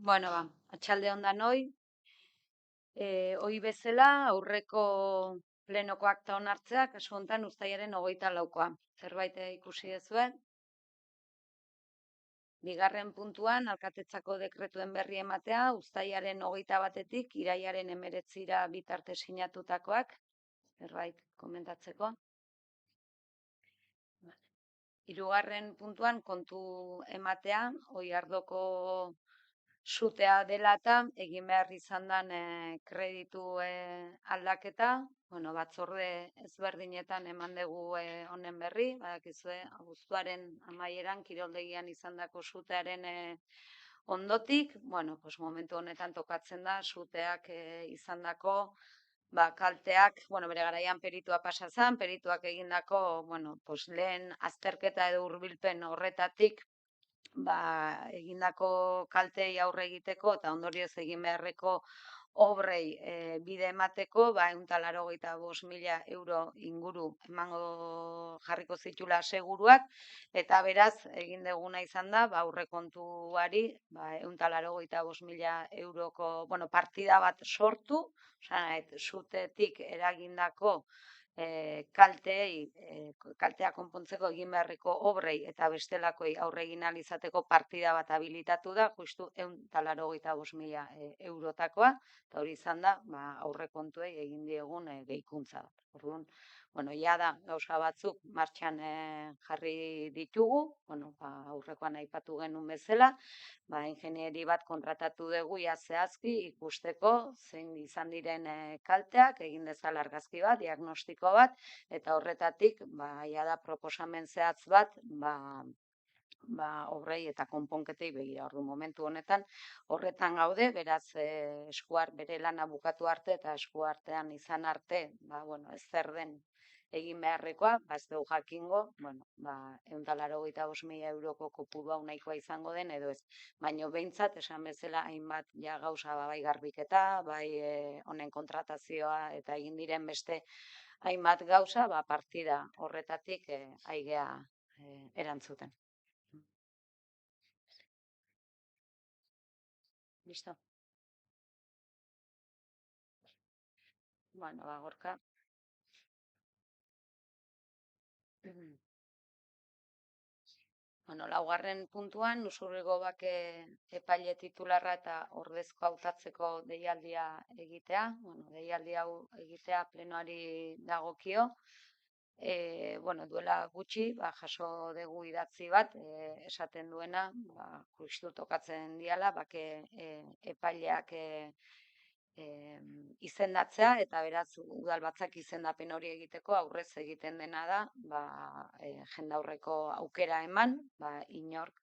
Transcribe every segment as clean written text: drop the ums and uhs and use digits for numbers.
Atxalde on danoi, ohi bezala aurreko plenoko akta onartzea, kasu honetan uztailaren 24koa. Zerbait ikusi duzue? Bigarren puntuan, alkatetzako dekretuen berri ematea, uztailaren 21-tik irailaren 19ra bitarte sinatutakoak. Zerbait komentatzeko? Hirugarren puntuan, kontu ematea, Oiardoko sutea dela eta egin behar izan den kreditu aldaketa, batzorde ezberdinetan eman dugu honen berri, badakizue, abuztuaren amaieran kiroldegian izandako sutearen ondotik, momentu honetan tokatzen da suteak izandako kalteak, bere garaian peritua pasa zen, perituak egindako, lehen azterketa edo hurbilpen horretatik egindako kaltei aurre egiteko eta ondorioz egin beharreko obrei bide emateko, 185.000 euro inguru emango jarriko zitula seguruak, eta beraz egin duguna izan da aurrekontuari 185.000 euroko partida bat sortu, sutetik eragindako kaltea konpontzeko egin beharreko obrei eta bestelakoi aurre egin ahal izateko partida bat habilitatu da, justu 185.000 eurotakoa, eta hori izan da aurrekontuei egin diegun gehikuntza bat. Orduan, da gauza batzuk martxan jarri ditugu, aurrekoan aipatu genuen bezala, ingenieri bat kontratatu dugu zehazki ikusteko zein izan diren kalteak, egin dezala argazki bat, diagnostiko bat, eta horretatik da proposamen zehatz bat obrei eta konponketei begira. Ordu momentu honetan horretan gaude, beraz bere lana bukatu arte eta eskuartean izan arte, ez zer den egin beharrekoa, ez dugu jakingo, 185.000 euroko kopuru hau nahikoa izango den edo ez. Baina behintzat, esan bezala, hainbat gauza bai garbiketa, bai honen kontratazioa eta egin diren beste hainbat gauza, partida horretatik aigea erantzuten. Listo? Gorka. Laugarren puntuan, Usurbilgo Bake epaile titularra eta ordezko hautatzeko deialdia egitea. Deialdi hau egitea plenoari dagokio. Duela gutxi, jaso dugu idatzi bat, esaten duena, justu tokatzen diala, bake epaileak izendatzea, eta beraz udalbatzak izendapen hori egiteko aurrez egiten dena da, jendaurreko aukera eman, inork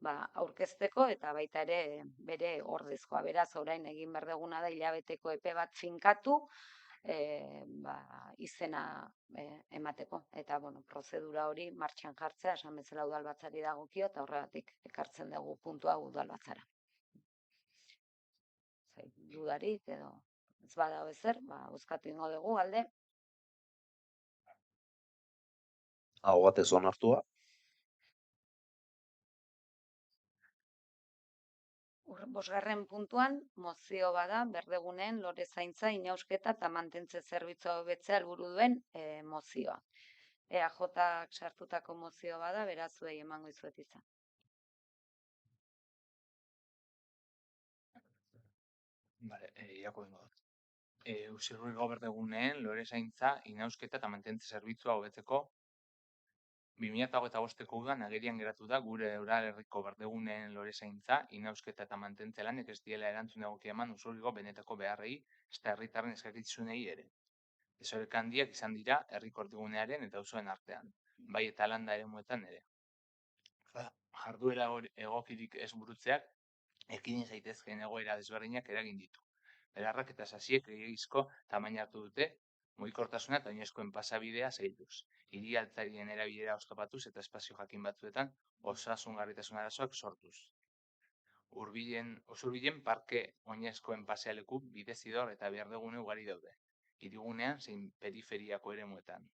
aurkezteko eta baita ere bere ordezkoa. Beraz, orain egin behar duguna da hilabeteko epe bat finkatu, izena emateko. Eta, prozedura hori martxan jartzea, esan bezala udalbatzari dagokio, eta horregatik ekartzen dugu puntua udalbatzara. Dudarik edo ez badago ezer, bozkatu ingo dugu alde. Aho batez onartua. Bosgarren puntuan, mozio bada, berdegunen, lore zaintza, inausketa eta mantentze zerbitzua hobetzea helburu duen mozioa. EAJak sartutako mozio bada, beraz zuei emango izuet izan. Iako dengo dut. Usurbilgo berdeguneen lore zaintza, inausketa eta mantentze zerbitzua hobetzeko 2025ko udan agerian geratu da gure udalerriko berdeguneen lore zaintza, inausketa eta mantentze lanek ez diela erantzun egokia eman Usurbilgo benetako beharrei eta herritarren eskakizunei ere. Desoreka handiak izan dira herriko erdigunearen eta auzoen artean, bai eta landa eremuetan ere. Jarduera egokirik ez burutzeak ekidin zaitezkeen egoera desberdinak eragin ditu. Belarrak eta sasiek gehiagizko tamaina hartu dute, mugikortasuna eta oinezkoen pasabidea zailduz. Hiri altzarien erabilera oztopatuz eta espazio jakin batzuetan osasungarritasun arazoak sortuz. Usurbilen parke oinezkoen pasealeku bidezidor eta berdegune ugari daude. Hirigunean zein periferiako eremuetan.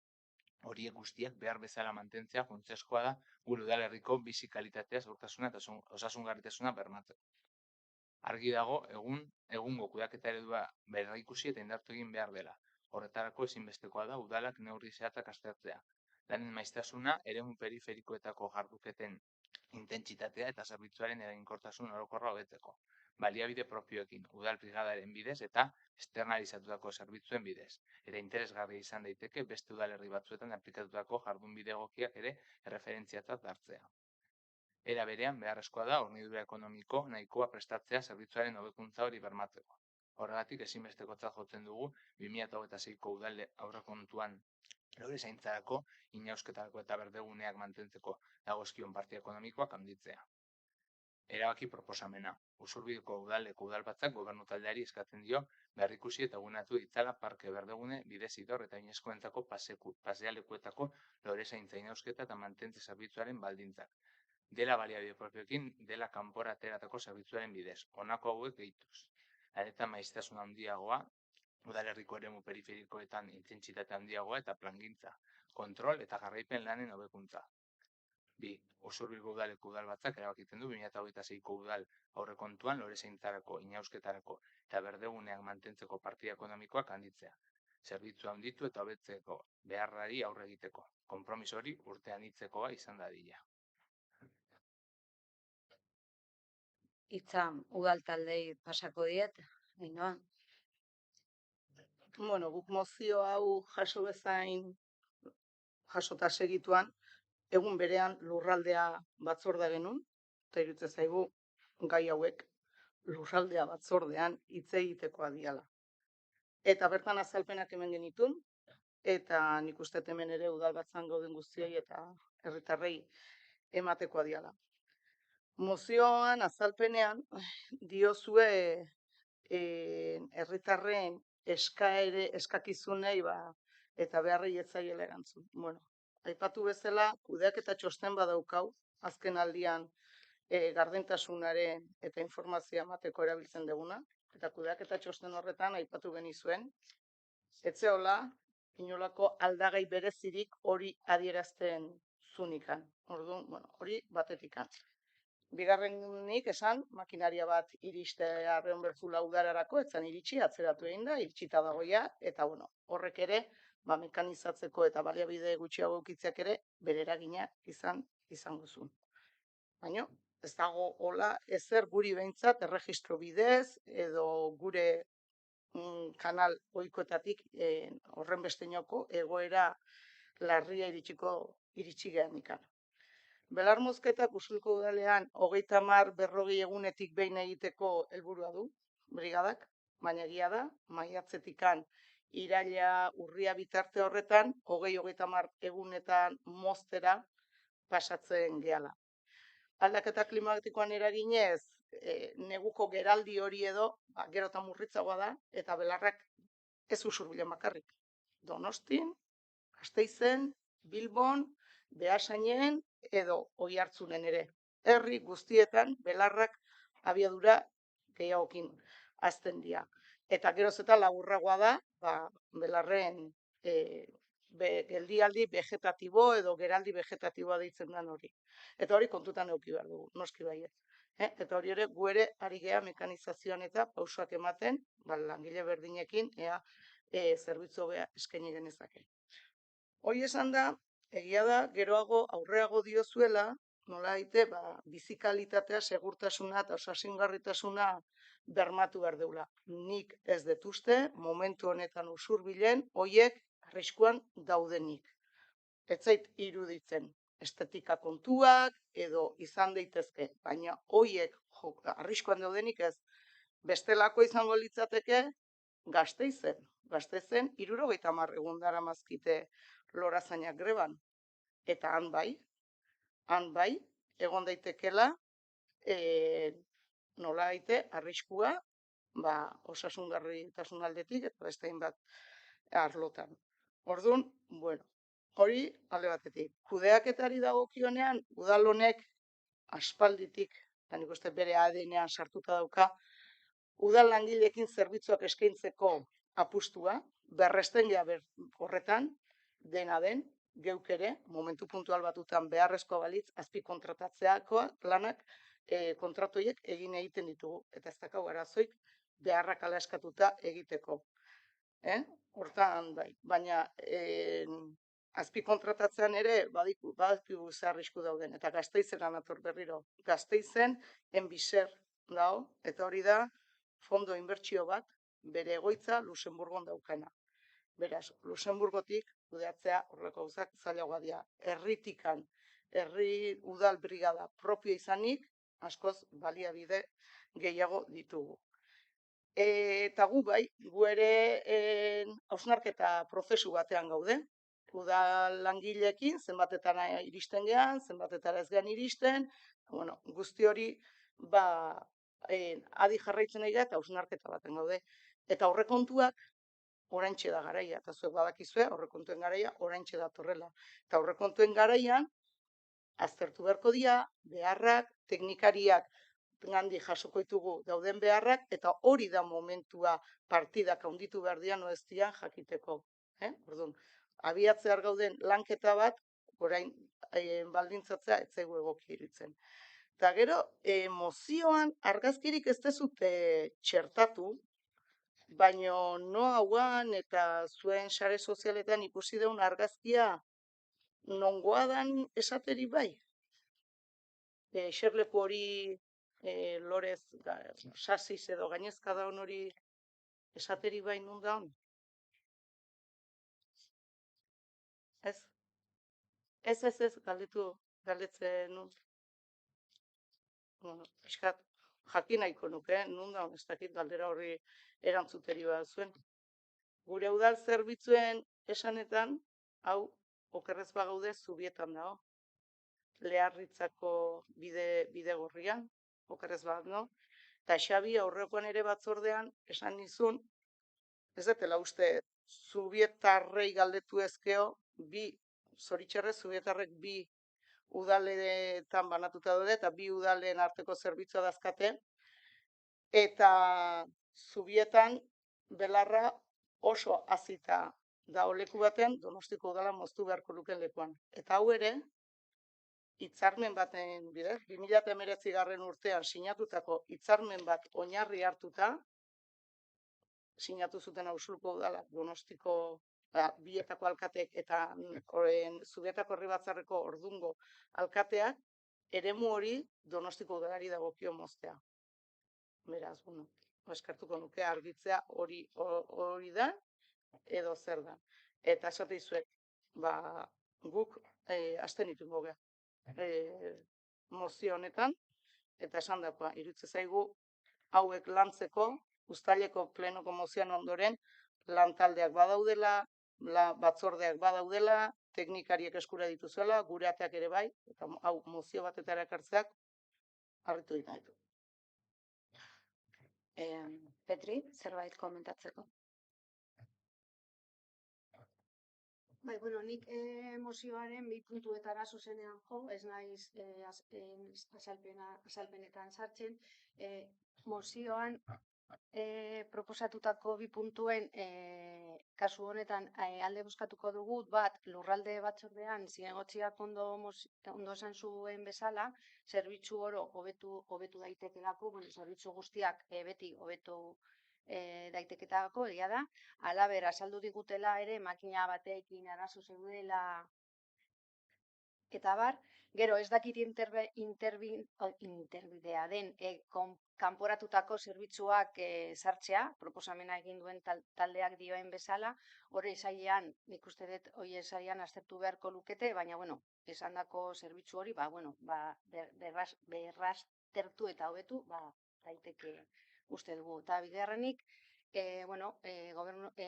Horiek guztiak behar bezala mantentzea funtsezkoa da gure udalerriko bizi kalitatea, segurtasuna eta osasungarritasuna bermatzeko. Argi dago egungo kudeaketa eredua berrikusi eta indartu egin behar dela. Horretarako ezinbestekoa da udalak neurri zehatzak aztertzea. Lanen maiztasuna, eremu periferikoetako jarduketen intentsitatea eta zerbitzuaren eraginkortasun orokorra hobetzeko. Baliabide propioekin, udal brigadaren bidez eta externalizatutako zerbitzuen bidez. Eta interesgarria izan daiteke beste udalerri batzuetan aplikatutako jardunbide egokiak ere erreferentziatzat hartzea. Era berean, beharrezkoa da hornidura ekonomiko nahikoa prestatzea zerbitzuaren hobekuntza hori bermatzeko. Horregatik ezinbestekotzat jotzen dugu 2026ko udal aurrekontuan lore zaintzarako, inausketarako eta berdeguneak mantentzeko dagozkion partia ekonomikoak handitzea. Erabaki proposamena. Usurbileko udaleko udalbatzak gobernu taldeari eskatzen dio berrikusi eta egunatu ditzala parke berdegune bidezidor eta oinezkoentzako pasealekuetako lore zaintza inausketa eta mantentze zerbitzuaren baldintzak. Dela baliabide propioekin, dela kanpora ateratako zerbitzuaren bidez. Honako hauek gehituz. Areta maiztasun handiagoa, udalerriko eremu periferikoetan intentsitate handiagoa eta plangintza, kontrol eta jarraipen lanen hobekuntza. 2. Usurbilgo udaleko udalbatzak erabakitzen du 2026ko udal aurrekontuan lore zaintzarako, inausketarako eta berdeguneak mantentzeko partida ekonomikoak handitzea. Zerbitzu handitu eta hobetzeko beharrari aurre egiteko. Konpromiso hori urte anitzekoa izan dadila. Hitza udal taldei pasako diet, Ainhoa. Bueno, guk mozio hau jaso bezain jasota segituan, egun berean lurraldea batzordea genuen, eta iruditzen zaigu gai hauek lurraldea batzordean hitz egitekoa diala. Eta bertan azalpenak hemen genitun, eta nik uste hemen ere udalbatzan gauden guztiei eta herritarrei ematekoa diala. Mozioan azalpenean diozue herritarren eskakizunei eta beharrei ez zaiela erantzun. Bueno, aipatu bezala, kudeaketa txosten badaukau, azken aldian gardentasunaren eta informazioa emateko erabiltzen duguna, eta kudeaketa txosten horretan aipatu genizuen, etzeola inolako aldagai berezirik hori adierazten zunikan. Orduan, bueno, hori batetikan. Bigarrenik esan, makinaria bat iristea Bertzula udararako, etzan iritsi, atzeratu egin da, iritsita dagoia, eta bueno, horrek ere, mekanizatzeko eta baliabide gutxiago ukitzeak ere, bere eragina izango zuen. Baina, ez dago hola ezer guri behintzat erregistro bidez, edo gure kanal ohikoetatik horren besteinoko egoera larria iritsi gehan ikan. Belar mozketak Usurbilko udalean 30-40 egunetik behin egiteko helburua du, brigadak, baina egia da, maiatzetikan iraila urria bitarte horretan, 20-30 egunetan moztera pasatzen gehala. Aldaketa klimatikoan eraginez, neguko geraldi hori edo, gero eta murritzagoa da, eta belarrak ez Usurbilen bakarrik. Donostin, Gasteizen, Bilbon, Beasainen edo Oiartzunen ere. Herri guztietan belarrak abiadura gehiagokin hazten dira. Eta geroz eta laburragoa da, belarren geldialdi vegetatibo edo geraldi vegetatiboa deitzen den hori. Eta hori kontutan eduki behar dugu, noski baiet. Eta hori ere, gu ere ari gea mekanizazioan eta pausoak ematen, langile berdinekin, ea zerbitzu hobea eskaini genezake. Hori esan da, egia da, geroago aurreago diozuela, nola daite, bizi kalitatea, segurtasuna eta osasungarritasuna bermatu behar deula. Nik ez dut uste, momentu honetan Usurbilen, hoiek arriskuan daudenik. Ez zait iruditzen estetika kontuak edo izan daitezke, baina hoiek arriskuan daudenik ez. Bestelako izango litzateke Gasteizen. Gasteizen 70 egun daramazkite lorazainak greban. Eta han bai, egon daitekela, nola daite, arriskua, osasungarritasun aldetik eta beste hainbat arlotan. Orduan, bueno, hori alde batetik. Kudeaketari dagokionean, udal honek aspalditik, eta nik uste bere ADN-ean sartuta dauka, udal langileekin zerbitzuak eskaintzeko apustua, berresten gea horretan, dena den, geuk ere, momentu puntual batutan beharrezko balitz, azpikontratatzeako lanak kontratu horiek egiten ditugu. Eta ez dakau arazoik beharrak ala eskatuta egiteko. Hortan, bai. Baina azpikontratatzean ere badikigu ze arrisku dauden. Eta Gasteizera nator berriro. Gasteizen enbiser dago, eta hori da fondo inbertsio bat, bere egoitza Luxemburgon daukana. Beraz, Luxemburgotik kudeatzea horreko gauzak zailagoa dira. Herritikan, herri udal brigada propio izanik, askoz baliabide gehiago ditugu. Eta gu bai, gu ere hausnarketa prozesu batean gaude. Udal langileekin, zenbatetara iristen gean, zenbatetara ez gean iristen, bueno, guzti hori, adi jarraitzen nahi eta hausnarketa baten gaude. Eta aurrekontuak oraintxe da garaia, eta zuek badakizue aurrekontuen garaia oraintxe datorrela. Eta aurrekontuen garaian aztertu beharko dira beharrak, teknikariak gandik jasoko ditugu dauden beharrak, eta hori da momentua partidak handitu behar dian o ez dian jakiteko. Orduan, abiatzear gauden lanketa bat, orain baldintzatzea ez zaigu egoki iruditzen. Eta gero, mozioan argazkirik ez dezute txertatu, baina no hauan eta zuen sare sozialetan ikusi deun argazkia nongoa dan esateri bai. Xerleku hori lorez sasiz edo gainezka daun hori esateri bai nun daun? Ez? Ez, galdetzen nun. Bueno, pixkat, jakin nahiko nuke, nun daun, ez dakit galdera horri erantzuteri bat zuen. Gure udal zerbitzuen esanetan, hau, okerrez bagaude Zubietan dago. Leharritzako bide gorrian, okerrez bat, no? Eta Xabi aurrekoan ere batzordean esan nizun, ez dutela uste Zubietarrei galdetu ezkeo, zoritxarrez Zubietarrek bi udaletan banatuta daude, eta bi udalen arteko zerbitzua dazkate, eta Zubietan belarra oso hazita da leku batean, Donostiko udala moztu beharko luken lekuan. Eta hau ere, hitzarmen baten bidez, 2019 urtean sinatutako hitzarmen bat oinarri hartuta, sinatu zuten Ausuluko udala, Donostiko bietako alkateek eta Zubietako herri batzarreko ordungo alkateak, eremu hori Donostiko udalari dagokio moztea. Beraz, bueno, eskertuko nuke argitzea hori da, edo zer da. Eta esate izuek, guk hasten ditungo geha. Mozio honetan, eta esan dakoa, irutze zaigu hauek lantzeko, uztaileko plenoko mozioan ondoren, lantaldeak badaudela, batzordeak badaudela, teknikariek eskura dituzuela, gure ateak ere bai, eta hau mozio batetara ekartzeak, harritu ditu ditu. Petri, zerbait komentatzeko? Bai, bueno, nik mozioaren bi puntuetara zuzenean jo, ez naiz azalpenetan sartzen. Mozioan proposatutako bi puntuen kasu honetan alde bozkatuko dugu, bat lurralde batzordean zinegotziak ondo esan zuen bezala, zerbitzu oro hobetu daitekelako, zerbitzu guztiak beti hobetu daiteketako, egia da. Halaber, azaldu digutela ere makina batekin arazo zeudela eta bar, gero ez dakit interbidea den kanporatutako zerbitzuak sartzea, proposamena egin duen taldeak dioen bezala, hori sailean, nik uste dut hori sailean aztertu beharko lukete, baina, bueno, esandako zerbitzu hori, berraztertu eta hobetu, daiteke uste dugu. Eta bigarrenik,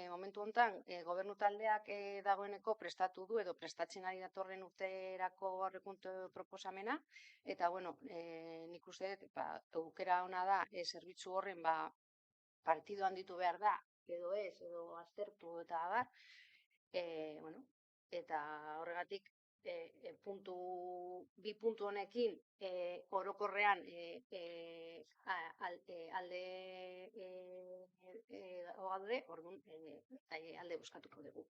momentu honetan, gobernu taldeak dagoeneko prestatu du edo prestatzen ari datorren urterako aurrekontu proposamena, eta, nik uste dut, aukera ona da, zerbitzu horren partidu handitu behar da, edo ez, edo aztertu eta abar, eta horregatik, bi puntu honekin orokorrean alde gaude, orduan alde bozkatuko dugu.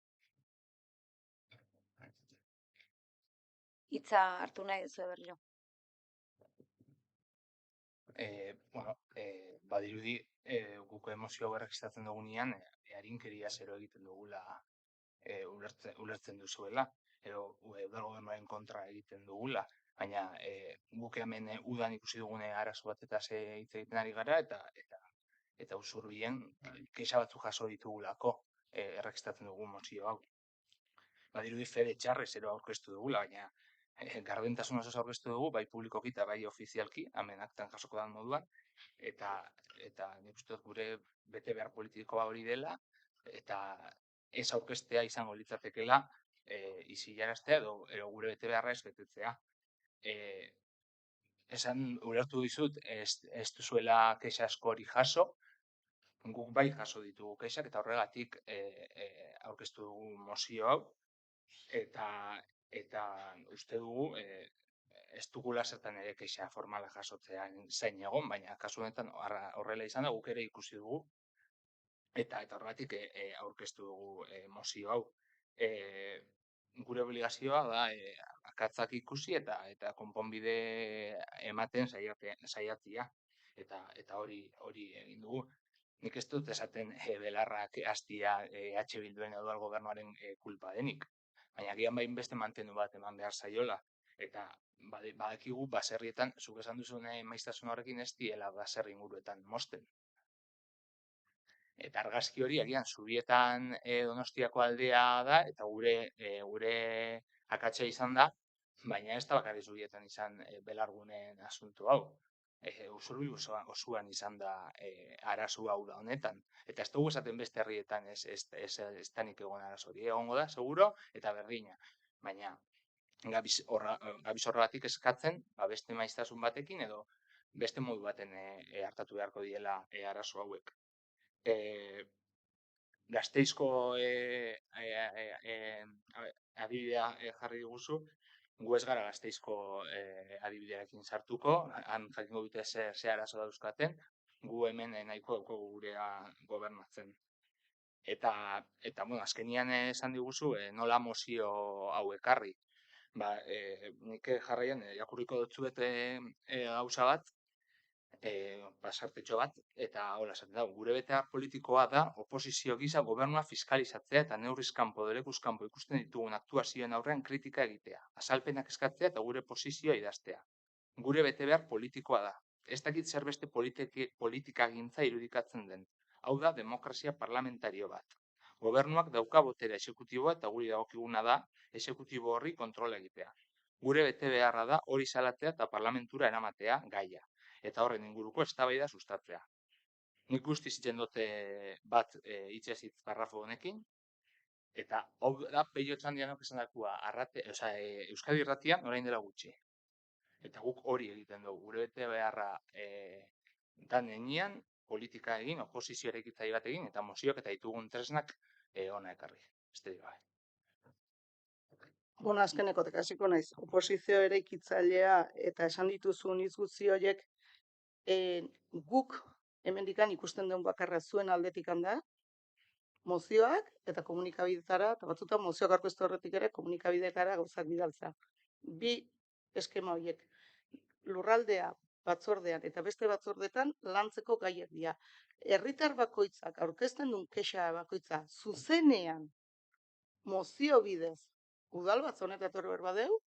Hitza hartu nahi duzu berriro. Badirudi, guk emozio hau erregistratzen dugunean, arinkeria zero egiten dugula ulertzen duzuela, edo udal gobernuaren kontra egiten dugula, baina guk hemen udan ikusi dugune arazo bat eta hitz egiten ari gara, eta usurbilen kexa batzuk jaso ditugulako erregistratzen dugu mozio hau. Badirudi fede txarrez ero aurkeztu dugula, baina gardentasun osoz aurkeztu dugu, bai publikoki eta bai ofizialki, hemen aktan jasoko dan moduan, eta nik uste dut gure bete behar politikoa hori dela, eta ez aurkeztea izango litzatekela isilaraztea edo gure bete beharra ez betetzea. Esan ulertu dizut, ez duzuela kexa asko hori jaso, guk bai jaso ditugu kexak, eta horregatik aurkeztu dugu mozio hau, eta uste dugu ez dugula zertan ere kexa formala jasotzea zain egon, baina kasu honetan horrela izan da guk ere ikusi dugu, eta horregatik aurkeztu dugu mozio hau. Gure obligazioa da akatzak ikusi eta konponbide ematen saiatzea, eta hori egin dugu. Nik ez dut esaten belarrak hastia EH Bilduen edo gobernuaren kulpa denik, baina agian bain beste mantendu bat eman behar zaiola, eta badakigu baserrietan, zuk esan duzun maiztasun horrekin ez diela baserri inguruetan mozten. Eta argazki hori agian Zubietan Donostiako aldea da, eta gure akatsa izan da, baina ez da bakarrik Zubietan izan belargunen asunto hau. Usurbil osoan izan da arazo hau da honetan. Eta ez dugu esaten beste herrietan ez danik egon arazo hori. Egongo da, seguro, eta berdina. Baina gabiz horregatik eskatzen, beste maiztasun batekin edo beste modu baten hartatu beharko diela arazo hauek. Gasteizko adibidea jarri diguzu, gu ez gara Gasteizko adibidearekin sartuko, han jakingo dute ze arazo dauzkaten, gu hemen nahiko daukagu gurea gobernatzen. Eta azkenian esan diguzu, nola mozio hau ekarri. Nik jarraian irakurriko dutzuet gauza bat, pasartetxo bat, eta hola esaten da, gure betear politikoa da oposizio gisa gobernua fiskalizatzea eta neurriz kanpo derekuz kanpo ikusten ditugun aktuazioen aurrean kritika egitea, azalpenak eskatzea eta gure posizioa idaztea. Gure betebehar politikoa da. Ez dakit zer beste politikagintza irudikatzen den. Hau da demokrazia parlamentario bat. Gobernuak dauka botere exekutiboa eta guri dagokiguna da exekutibo horri kontrola egitea. Gure betebeharra da hori salatzea eta parlamentura eramatea gaia. Eta horren inguruko eztabaida sustatzea. Nik guztiz itzen dute bat hitzez hitz parrafo honekin, eta hau da Pello Otxandianok esan dakua, Euskadi Irratian orain dela gutxi. Eta guk hori egiten dugu, gure bete beharra dan enean, politika egin, oposizio erekitzaile bat egin, eta mozioak eta ditugun tresnak ona ekarri. Beste dira. Azkeneko tekasiko naiz, oposizio eraikitzailea eta esan dituzun hitz guzti horiek guk hemendikan ikusten duen bakarra zuen aldetik da, mozioak eta komunikabidetara, eta batzutan mozioak aurkeztu horretik ere komunikabidetara gauzak bidaltza. Bi eskema horiek, lurraldea batzordean eta beste batzordetan lantzeko gaiak dira. Herritar bakoitzak aurkezten duen kexa bakoitza zuzenean mozio bidez udal batzordetan etorri behar badeu,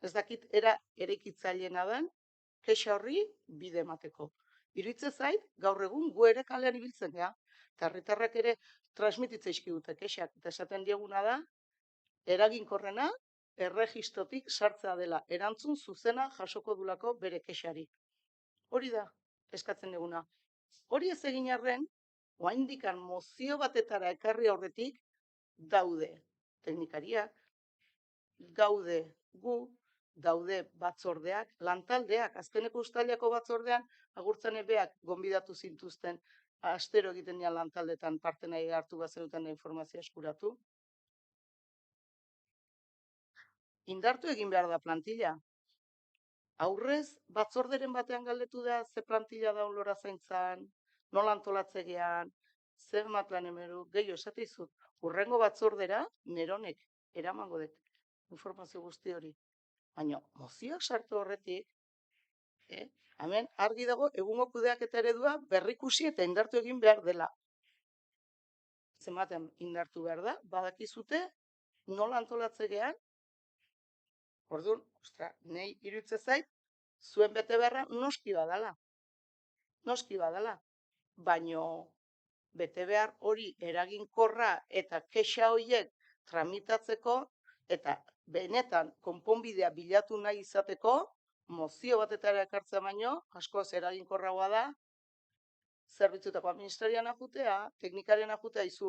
ez dakit era eraikitzaileena den kexa horri bide emateko. Iruditzen zait, gaur egun gu ere kalean ibiltzen gea, eta herritarrak ere transmititzen dute kexak, eta esaten dieguna da, eraginkorrena erregistrotik sartzea dela, erantzun zuzena jasoko dulako bere kexari. Hori da, eskatzen duguna. Hori ez egin arren, oraindikan mozio batetara ekarri aurretik daude teknikariak, gaude gu, daude batzordeak, lantaldeak, azkeneko uztaileko batzordean, agurtzan ebeak gonbidatu zintuzten, astero egiten dian lantaldetan parte nahi hartu bazenuten informazioa eskuratu. Indartu egin behar da plantilla. Aurrez, batzorderen batean galdetu da ze plantilla da lora zaintzan, nola antolatzegean, zer matlan emeru, gehiago esatizut, urrengo batzordera neronek eramango dut informazio guzti hori. Baina, mozioak sartu horretik, Hemen argi dago egungo kudeaketa eredua berrikusi eta indartu egin behar dela. Zenbaten indartu behar da, badakizute nola antolatzegean, orduan, nahi iruditzen zait, zuen betebeharra noski badala. Noski badala. Baino betebehar hori eraginkorra eta kexa horiek tramitatzeko eta benetan konponbidea bilatu nahi izateko, mozio batetara ekartzea baino, askoz eraginkorragoa da, zerbitzuetako administrarian ajutea, teknikaren ajutea izu,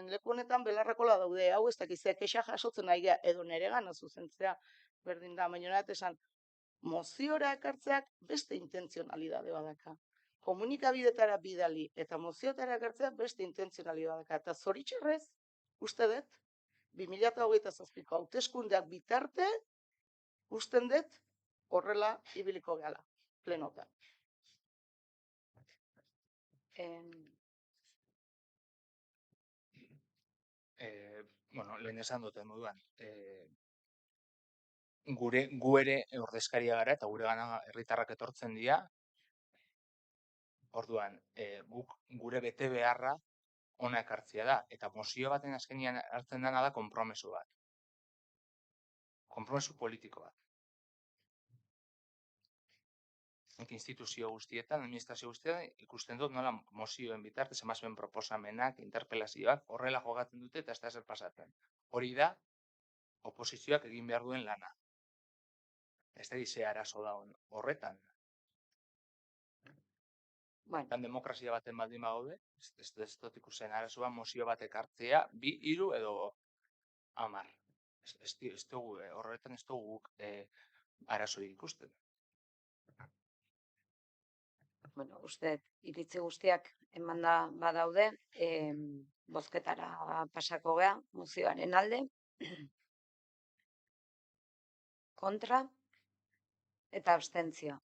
leku honetan belarrakola daude, hau ez dakizea, kexa jasotzen nahi geha, edo neregana zuzentzea, berdin da, baina nahi esan, moziora ekartzeak beste intentzionalidade badaka. Komunikabidetara bidali eta moziotara ekartzeak beste intentzionalidade badaka. Eta zoritxarrez, uste dut, 2027ko hauteskundeak bitarte, usten dut, horrela ibiliko gehala, plenotan. Lehen esan duten moduan, gu ere ordezkaria gara eta gure gana herritarrak etortzen dira. Orduan, guk gure bete beharra ona ekartzea da. Eta mozio baten azkenian hartzen dena da konpromesu bat. Konpromesu politiko bat. Instituzio guztietan, administrazio guztietan, ikusten dut nola mozioen bitartez, emazuen proposamenak, interpelazioak, horrela jogatzen dute eta ez da zer pasatzen. Hori da, oposizioak egin behar duen lana. Ez da gizea arazo da horretan. Bueno, Demokrazia baten baldin bagaude, ez dut ikusten arazoa mozio bat ekartzea, 2, 3 edo 10. Horretan ez dugu arazoik ikusten. bueno, uste iritzi guztiak emanda badaude, bozketara pasako gea, mozioaren alde, kontra eta abstentzioa.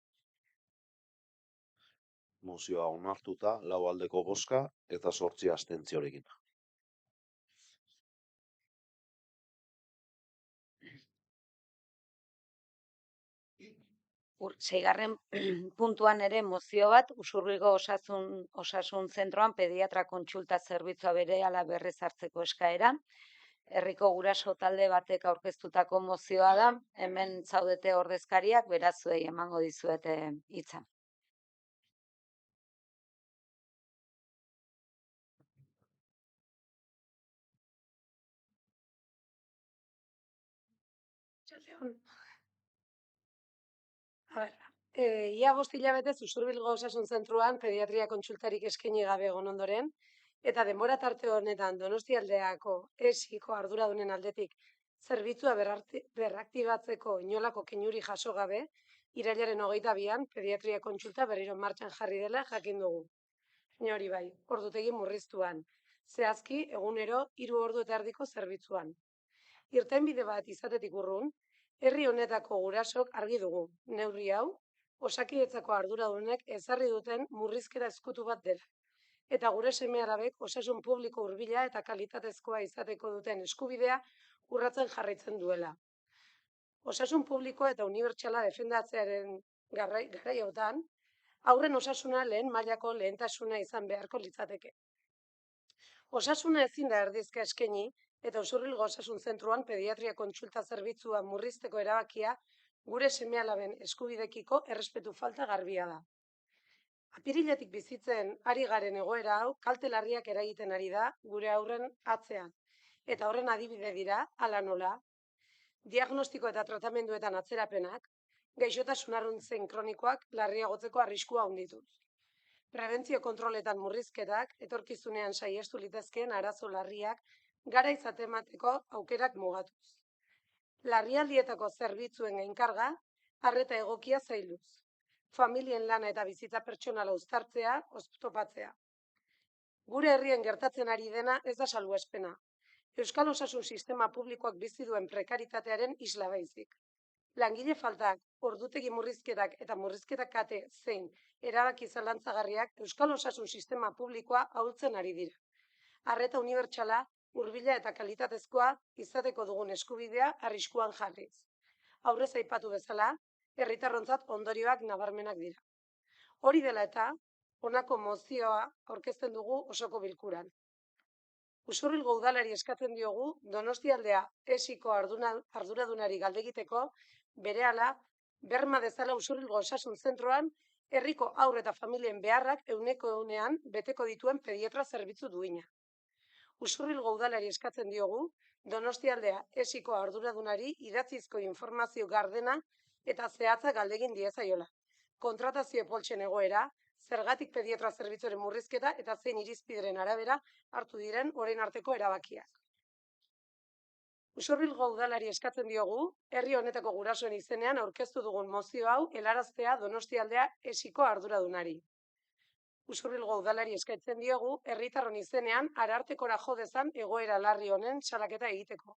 Mozioa onartuta, 4 aldeko bozka eta 8 abstentziorekin. Seigarren puntuan ere mozio bat, Usurbilgo osasun zentroan pediatra kontsulta zerbitzua berehala berriz hartzeko eskaera. Herriko guraso talde batek aurkeztutako mozioa da, hemen zaudete ordezkariak, beraz zuei emango dizuete hitza. Ia 5 hilabetez Usurbilgo osasun zentruan pediatria kontsultarik eskaini gabe egon ondoren, eta denbora tarte honetan Donostialdeako esiko arduradunen aldetik zerbitzua berraktibatzeko inolako keinuri jaso gabe, irailaren 22an pediatria kontsulta berriro martxan jarri dela jakin dugu. Hori bai, ordutegi murriztuan, zehazki egunero 3 ordu eta erdiko zerbitzuan. Irtenbide bat izatetik urrun, herri honetako gurasok argi dugu, neurri hau, Osakidetzako arduradunek ezarri duten murrizketa ezkutu bat dela. Eta gure seme-alabek osasun publiko hurbila eta kalitatezkoa izateko duten eskubidea urratzen jarraitzen duela. Osasun publiko eta unibertsala defendatzearen garai hauetan, haurren osasuna lehen mailako lehentasuna izan beharko litzateke. Osasuna ezin da erdizka eskaini eta Usurbilgo osasun zentruan pediatria kontsulta zerbitzua murrizteko erabakia gure seme-alaben eskubidekiko errespetu falta garbia da. Apiriletik bizitzen ari garen egoera hau kalte larriak eragiten ari da gure haurren atzean. Eta horren adibide dira, hala nola, diagnostiko eta tratamenduetan atzerapenak, gaixotasun arruntzen kronikoak larriagotzeko arriskua handituz. Prebentzio kontroletan murrizketak, etorkizunean saihestu litezkeen arazo larriak garaiz atemateko aukerak mugatuz. Larrialdietako zerbitzuen gainkarga, arreta egokia zailuz. Familien lana eta bizitza pertsonala uztartzea, oztopatzea. Gure herrien gertatzen ari dena ez da salbuespena. Euskal osasun sistema publikoak bizi duen prekaritatearen isla baizik. Langile faltak, ordutegi murrizketak eta murrizketak kate zein erabaki zalantzagarriak Euskal osasun sistema publikoa ahultzen ari dira. Arreta unibertsala, hurbila eta kalitatezkoa izateko dugun eskubidea arriskuan jarriz. Aurrez aipatu bezala, herritarrontzat ondorioak nabarmenak dira. Hori dela eta, honako mozioa aurkezten dugu osoko bilkuran. Usurbilgo udalari eskatzen diogu Donostialdea esiko arduradunari galdegiteko berehala berma dezala Usurbilgo osasun zentroan herriko haur eta familien beharrak 100% beteko dituen pediatra zerbitzu duina. Usurbilgo udalari eskatzen diogu Donostialdea esiko arduradunari idatzizko informazio gardena eta zehatza galdegin diezaiola. Kontratazio poltsen egoera, zergatik pediatra zerbitzuaren murrizketa eta zein irizpideren arabera hartu diren orain arteko erabakiak. Usurbilgo udalari eskatzen diogu, herri honetako gurasoen izenean aurkeztu dugun mozio hau helaraztea Donostialdea esiko arduradunari. Usurbilgo udalari eskatzen diogu, herritarron izenean arartekora jo dezan egoera larri honen salaketa egiteko.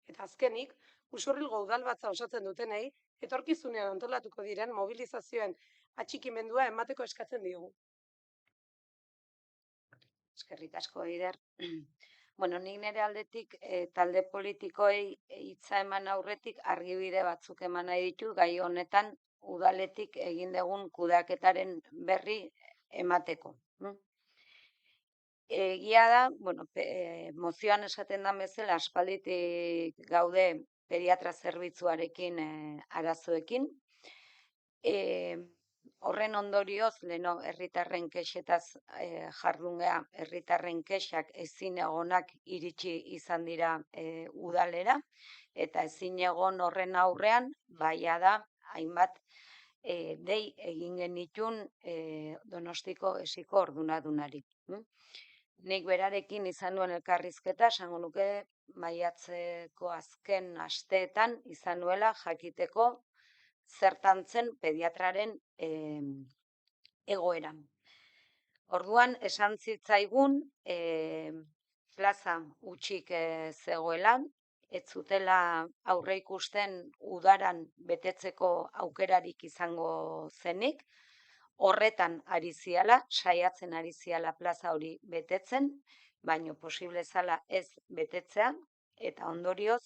Eta azkenik, Usurbilgo udalbatza osatzen dutenei, etorkizunean antolatuko diren mobilizazioen atxikimendua emateko eskatzen diogu. Eskerrik asko, Eider. Bueno, nik nire aldetik talde politikoei hitza eman aurretik argibide batzuk eman nahi ditut gai honetan udaletik egin dugun kudeaketaren berri emateko. Egia da, bueno, mozioan esaten da bezala aspalditik gaude pediatra zerbitzuarekin arazoekin. Horren ondorioz, leheno herritarren kexetaz jardungea, herritarren kexak ezin egonak iritsi izan dira udalera, eta ezin egon horren aurrean, baia da, hainbat dei egin genitun Donostiko esiko ordunadunari. Nik berarekin izan nuen elkarrizketa, esango nuke maiatzeko azken asteetan izan nuela jakiteko zertan zen pediatraren egoeran. Orduan, esan zitzaigun plaza utxik zegoela, ez zutela aurreikusten udaran betetzeko aukerarik izango zenik, horretan ari ziala, saiatzen ari ziala plaza hori betetzen, baino posible zala ez betetzea, eta ondorioz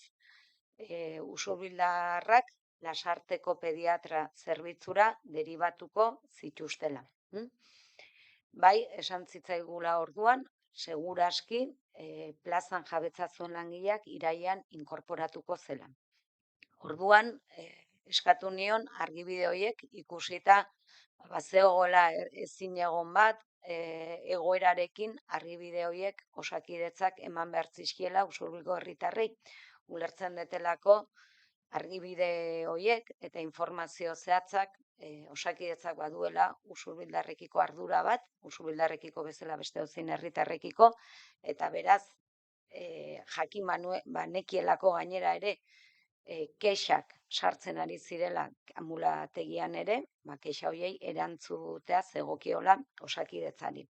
Usurbildarrak Lasarteko pediatra zerbitzura deribatuko zituztela. Bai, esan zitzaigula orduan, seguraski plazan jabetza zuen langileak irailean inkorporatuko zela. Orduan, eskatu nion argibide horiek ikusita zegoela ezin egon bat, egoerarekin argibide horiek Osakidetzak eman behar zizkiela Usurbilgo herritarrei. Ulertzen detelako argibide horiek eta informazio zehatzak Osakidetzak baduela Usurbildarrekiko ardura bat, Usurbildarrekiko bezala beste edozein herritarrekiko, eta beraz, jakin banekielako gainera ere, kexak sartzen ari zirela amulategian ere, kexa horiei erantzutea zegokiola Osakidetzari.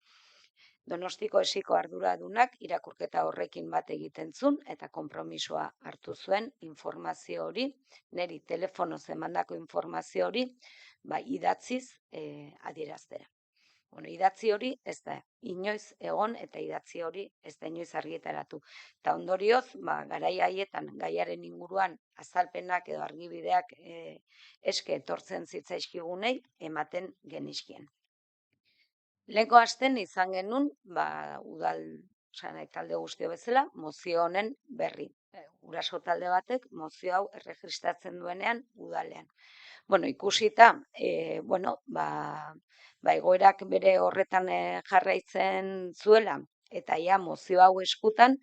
Donostiko esiko arduradunak irakurketa horrekin bat egiten zuen eta konpromisoa hartu zuen informazio hori, niri telefonoz emandako informazio hori, idatziz adieraztera. Bueno, idatzi hori ez da inoiz egon eta idatzi hori ez da inoiz argitaratu. Eta ondorioz, garai haietan gaiaren inguruan azalpenak edo argibideak eske etortzen zitzaizkigunei ematen genizkien. Lehenko asten izan genuen, udal talde guztio bezala, mozio honen berri. Guraso talde batek mozio hau erregistratzen duenean udalean. Bueno, ikusita, egoerak bere horretan jarraitzen zuela, eta ja mozio hau eskutan,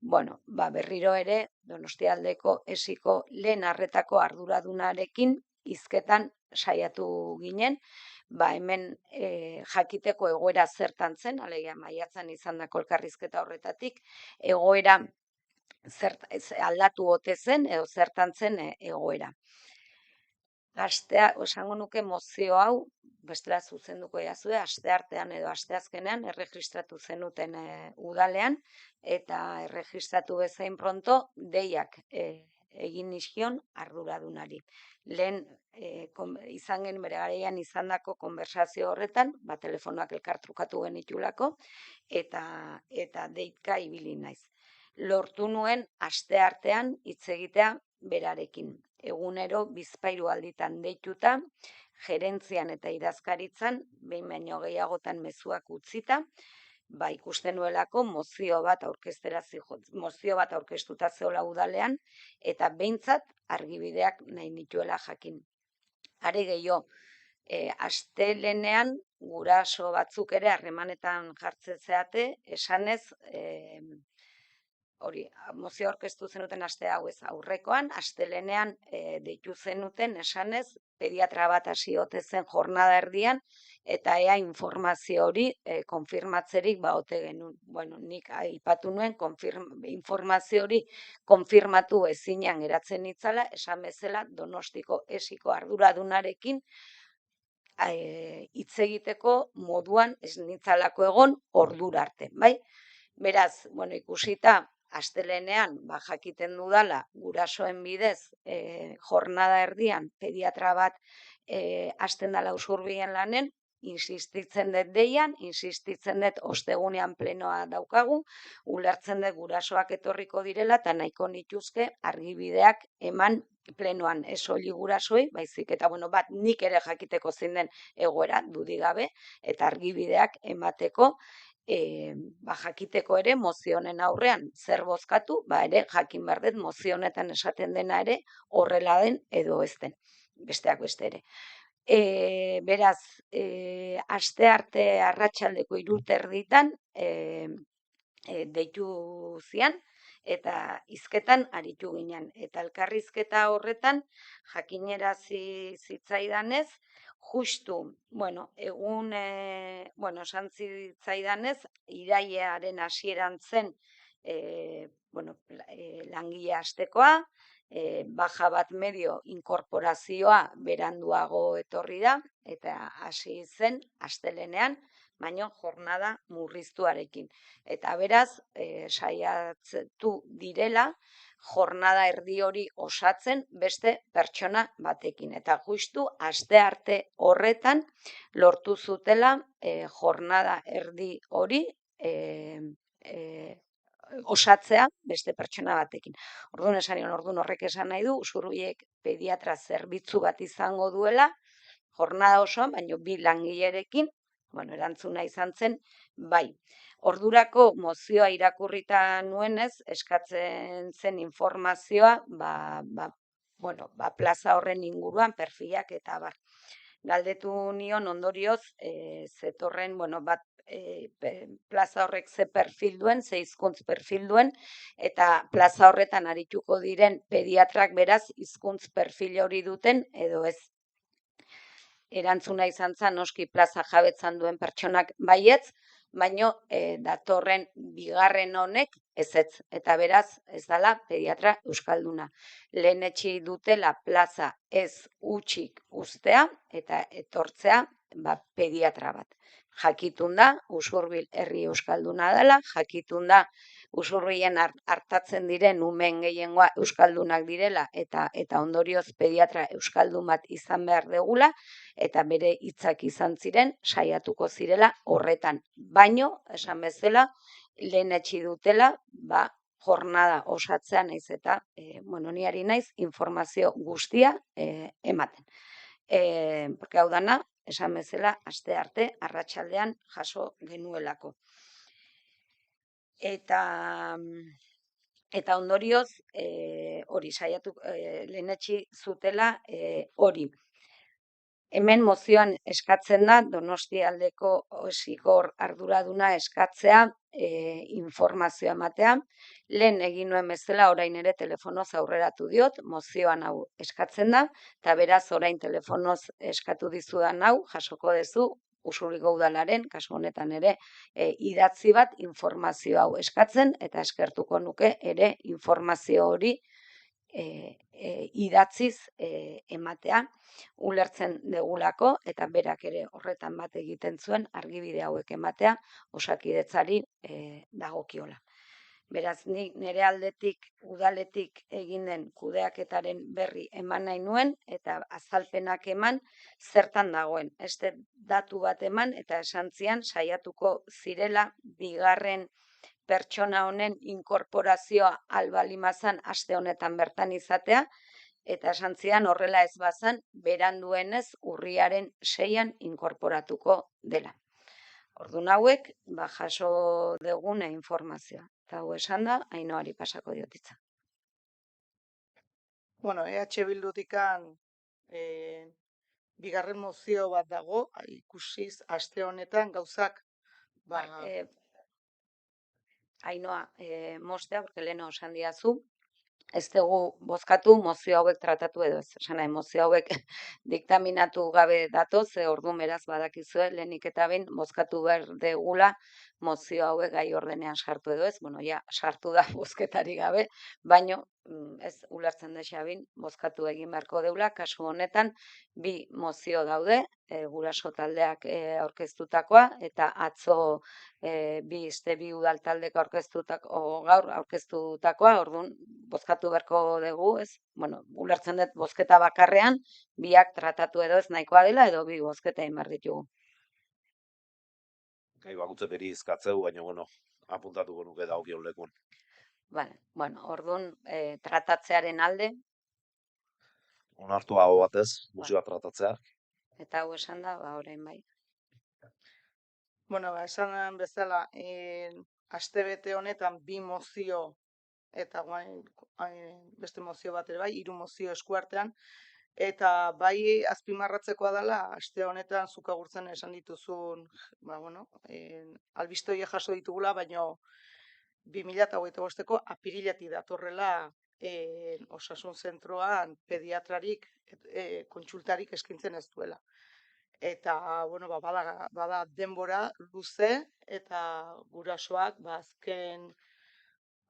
berriro ere Donostialdeko esiko lehen arretako arduradunarekin hizketan saiatu ginen, hemen jakiteko egoera zertan zen, alegia maiatzan izandako elkarrizketa horretatik, egoera aldatu ote zen edo zertan zen egoera. Esango nuke mozio hau, bestela zuzenduko jazue, asteartean edo asteazkenean erregistratu zenuten udalean, eta erregistratu bezain pronto deiak egin nizkion arduradunari. Lehen izan gen bere garaian izandako konversazio horretan, telefonoak elkartrukatu genitulako, eta deika ibili naiz. Lortu nuen asteartean hitz egitea berarekin. Egunero bizpahiru alditan deituta, gerentzian eta idazkaritzan, behin baino gehiagotan mezuak utzita, ikusten nuelako mozio bat aurkeztuta zeola udalean, eta behintzat argibideak nahi nituela jakin. Are gehiago, astelehenean guraso batzuk ere harremanetan jartzen zeate, esanez, mozio aurkeztu zenuten aste hau ez aurrekoan, astelehenean deitu zenuten esanez, pediatra bat hasi ote zen jornada erdian, eta ea informazio hori konfirmatzerik ote genuen. Bueno, nik aipatu nuen informazio hori konfirmatu ezinean geratzen nitzala, esan bezala Donostiko esiko arduradunarekin hitz egiteko moduan ez nitzalako egon ordura arte, bai? Beraz, ikusita astelehenean jakiten dudala gurasoen bidez jornada erdian pediatra bat hasten dela Usurbilen lanen, insistitzen dut deian, insistitzen dut ostegunean plenoa daukagu, ulertzen dut gurasoak etorriko direla eta nahiko nituzke argibideak eman plenoan ez soilik gurasoei, baizik eta bat nik ere jakiteko zein den egoera dudik gabe eta argibideak emateko jakiteko ere mozio honen aurrean zer bozkatu, ere jakin behar dut mozio honetan esaten dena ere horrela den edo ez den, besteak beste ere. Beraz, astearte arratsaldeko 3:30 deitu zian, eta hizketan aritu ginen. Eta elkarrizketa horretan jakinerazi zitzaidanez, justu, esan zitzaidanez, irailaren hasieran zen langile hastekoa, baja bat medio inkorporazioa beranduago etorri da, eta hasi zen astelehenean, baina jornada murriztuarekin. Eta beraz, saiatu direla, jornada erdi hori osatzen beste pertsona batekin. Eta justu astearte horretan lortu zutela jornada erdi hori osatzea beste pertsona batekin. Orduan horrek esan nahi du, Usurbilek pediatra zerbitzu bat izango duela, jornada osoan, baina 2 langilerekin, erantzuna izan zen, bai. Ordurako mozioa irakurrita nuenez, eskatzen zen informazioa, plaza horren inguruan, perfilak eta bar. Galdetu nion ondorioz, zetorren, plaza horrek ze perfil duen, ze hizkuntz perfil duen, eta plaza horretan arituko diren pediatrak beraz hizkuntz perfil hori duten edo ez. Erantzuna izan zen, noski plaza jabetzan duen pertsonak baietz, baino datorren bigarren honek ezetz, eta beraz ez dela pediatra euskalduna. Lehenetsi dutela plaza ez utxik uztea eta etortzea pediatra bat. Jakitun da, Usurbil herri euskalduna dela, jakitun da, Usurbilen hartatzen diren umen gehiengoa euskaldunak direla eta ondorioz pediatra euskaldun bat izan behar degula, eta bere hitzak izan ziren saiatuko zirela horretan. Baino, esan bezala, lehenetsi dutela, jornada osatzea naiz eta, ni ari naiz informazio guztia ematen. Porque hau dana, esan bezala, astearte arratsaldean jaso genuelako. Eta ondorioz, hori saiatu lehenetsi zutela hori. Hemen mozioan eskatzen da, Donostialdeko esikor arduraduna eskatzea informazioa ematea. Lehen egin nuen bezala, orain ere telefonoz aurreratu diot, mozioan hau eskatzen da, eta beraz orain telefonoz eskatu dizudan hau, jasoko duzu, Usuriko udalaren, kasu honetan ere, idatzi bat informazio hau eskatzen, eta eskertuko nuke ere informazio hori idatziz ematea, ulertzen degulako, eta berak ere horretan bat egiten zuen, argibide hauek ematea, Osakidetzari dagokiola. Beraz, nire aldetik, udaletik egin den kudeaketaren berri eman nahi nuen, eta azalpenak eman zertan dagoen. Datu bat eman, eta esan zian saiatuko zirela bigarren pertsona honen inkorporazioa albalimazan aste honetan bertan izatea, eta esan zidan horrela ez bazan, beranduenez urriaren 6an inkorporatuko dela. Orduan hauek, jaso dugune informazioa. Eta hau esan da, Ainoari pasako diotitza. Bueno, EH Bildutikan bigarren mozio bat dago, ikusiz aste honetan gauzak, Ainoa, mostea, porque leheno esan diazu, ez dugu bozkatu mozio hauek tratatu edo ez. Esan nahi, mozio hauek diktaminatu gabe datoz, orduan beraz badakizue, lehenik eta behin bozkatu behar degula mozio hauek gai ordenean sartu edo ez. Bueno, ja, sartu da bozketari gabe, baino ez ulertzen da xabin, bozkatu egin beharko deula, kasu honetan, bi mozio daude, guraso taldeak aurkeztutakoa, eta atzo bi udal taldek gaur aurkeztutakoa, orduan bozkatu beharko dugu, ez? Bueno, ulertzen dut bozketa bakarrean, biak tratatu edo ez nahikoa dela, edo bi bozketa egin behar ditugu. Gai bakutze beri izkatzeu, baina, bueno, apuntatuko nuke dagokion lekun. Vale, bueno, orduan tratatzearen alde, Onartu hau batez, mozioa tratatzea. eta hau esan da, orain bai. bueno, esan bezala, astebete honetan bi mozio eta beste mozio bat ere bai, 3 mozio eskuartean, eta bai azpimarratzekoa dela, aste honetan zuk agurtzen esan dituzun, albistoiek jaso ditugula, baino 2025ko apiriletik datorrela osasun zentroan pediatrarik, kontsultarik eskaintzen ez duela. Eta, bueno, bada denbora luze, eta gurasoak, azken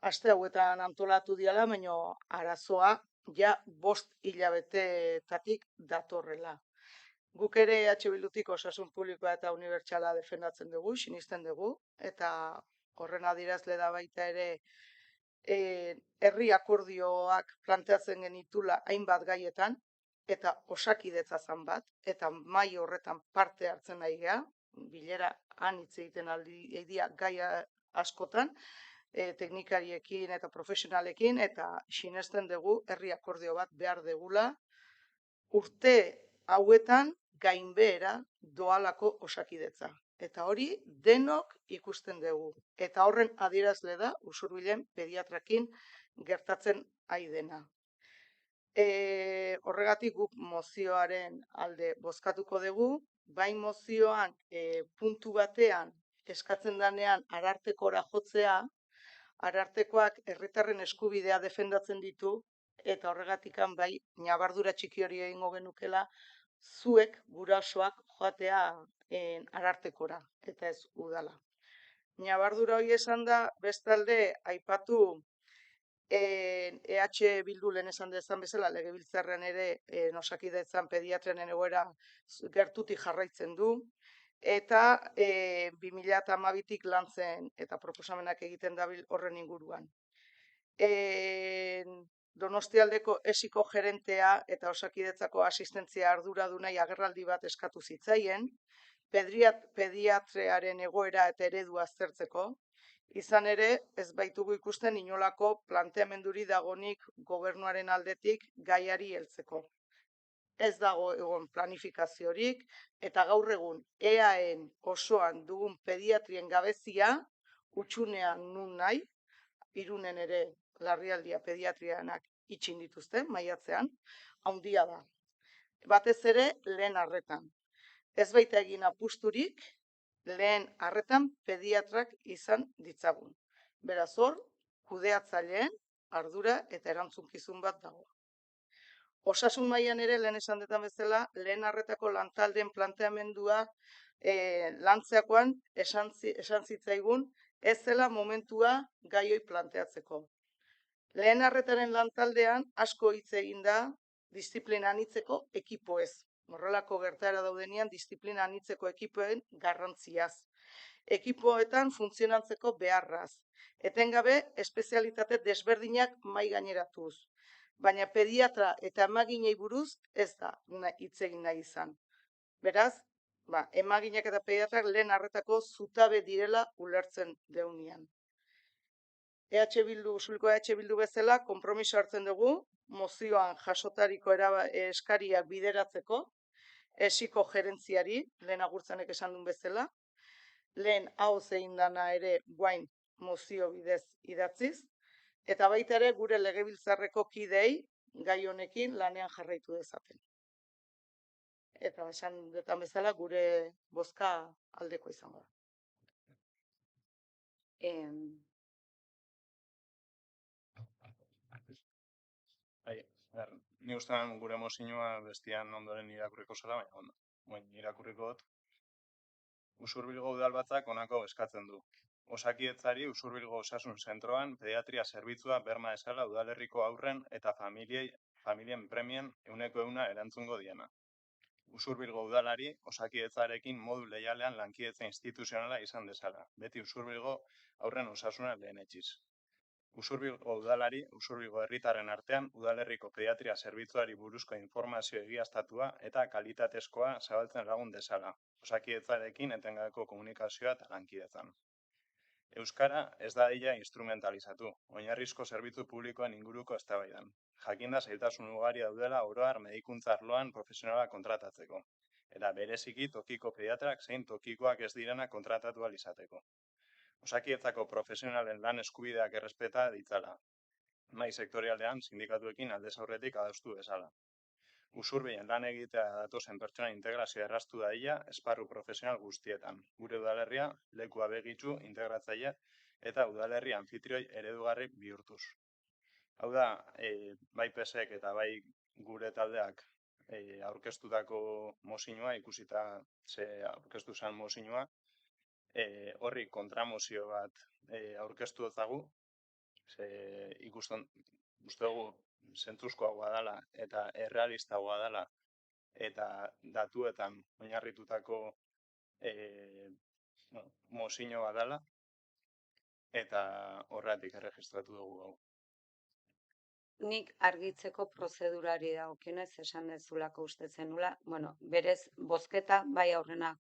aste hauetan antolatu diala, baina arazoa ja 5 hilabetetatik datorrela. Guk ere EH Bildutik osasun publikoa eta unibertsala defendatzen dugu, sinisten dugu, eta horren adierazle da baita ere herri akordioak planteatzen genitula hainbat gaietan, eta osakidetza zan bat, eta mahai horretan parte hartzen nahi gea, bilera han hitz egiten aldi gai askotan, teknikariekin eta profesionalekin, eta sinesten dugu herri akordio bat behar degula, urte hauetan gainbehera doalako osakidetza. Eta hori denok ikusten dugu. Eta horren adierazle da Usurbilen pediatrakin gertatzen ari dena. Horregatik guk mozioaren alde bozkatuko dugu, bai mozioan puntu batean eskatzen danean arartekora jotzea, arartekoak herritarren eskubidea defendatzen ditu, eta horregatikan bai ñabardura txiki hori egingo genukela, zuek gurasoak joatea arartekora, eta ez udala. Ñabardura hori esan da, bestalde aipatu EH Bildu lehen esan dezan bezala, legebiltzarrean ere osakidetzan pediatrenen egoera gertutik jarraitzen du, eta 2012tik lantzen eta proposamenak egiten dabil horren inguruan. Donostialdeko esiko gerentea eta osakidetzako asistentzia arduradunei agerraldi bat eskatu zitzaien, pediatrearen egoera eta eredua aztertzeko, izan ere ez baitugu ikusten inolako planteamenduri dagonik gobernuaren aldetik gaiari heltzeko. Ez dago egon planifikaziorik, eta gaur egun EAen osoan dugun pediatrien gabezia, utxunean nun nahi, Irunen ere larrialdia pediatrianak itxin dituzte, maiatzean, handia da. Batez ere, lehen arretan. Ez baita egin apusturik, lehen arretan pediatrak izan ditzagun. Beraz hor, kudeatzaileen ardura eta erantzunkizun bat dago. Osasun mailan ere, lehen esan detan bezala, lehen arretako lantaldeen planteamendua lantzeakoan esan zitzaigun, ez zela momentua gaioi planteatzeko. Lehen arretaren lantaldean asko hitz egin da disiplina anitzeko ekipoez. Horrelako gertaera daudenian disiplina anitzeko ekipoen garrantziaz. Ekipoetan funtzionantzeko beharraz. Etengabe espezialitate desberdinak mai gaineratuz. Baina pediatra eta emaginei buruz ez da hitz egin nahi izan. Beraz, emaginak eta pediatrak lehen arretako zutabe direla ulertzen deunian. Usurbilgo EH Bildu bezala, konpromiso hartzen dugu, mozioan jasotariko eskariak bideratzeko, esiko gerentziari, lehen agurtzanek esan duen bezala, lehen hau zein dana ere guain mozio bidez idatziz, eta baita ere gure legebiltzarreko kidei gai honekin lanean jarraitu dezaten. Eta esan dutan bezala gure bozka aldeko izango da. Ni ustean gure mozioa bestian ondoren irakurriko zela, baina irakurriko dut. Usurbilgo udalbatzak honako eskatzen du. Osakidetzari Usurbilgo Osasun Zentroan pediatria zerbitzua berma dezala udalerriko haurren eta familien premien 100% erantzungo diena. Usurbilgo udalari osakidetzarekin modu leialean lankidetza instituzionala izan dezala, beti Usurbilgo haurren osasuna lehenetsiz. Usurbilgo udalari, Usurbilgo herritarren artean, udalerriko pediatria zerbitzuari buruzko informazio egiaztatua eta kalitatezkoa zabaltzen lagun dezala, osakidetzarekin etengabeko komunikazioa eta lankidetzan. Euskara ez da dadila instrumentalizatu, oinarrizko zerbitzu publikoen inguruko eztabaidan. Jakinda zailtasun ugari daudela oro har medikuntza arloan profesionala kontratatzeko, eta bereziki tokiko pediatrak zein tokikoak ez direna kontratatu ahal izateko. Osakidetzako profesionalen lan eskubideak errespeta ditzala, mai sektorialean sindikatuekin aldez aurretik adostu bezala. Usurbilen lan egitea datozen pertsona integrazioa erraztu dadila esparru profesional guztietan. Gure udalerria leku abegitsu integratzaile eta udalerri anfitrioi eredugarri bihurtuz. Hau da, bai PSek eta bai gure taldeak aurkeztutako mozioa, ikusita ze aurkeztu zen mozioa, horri kontramozio bat aurkeztu dutzagu, ikusten uste dugu zentzuzkoagoa dela eta errealistagoa dela eta datuetan oinarritutako mozio bat dela eta horregatik erregistratu dugu hau. Nik argitzeko prozedurari dagokionez esan dezulako uste zenula, berez bozketa bai aurrena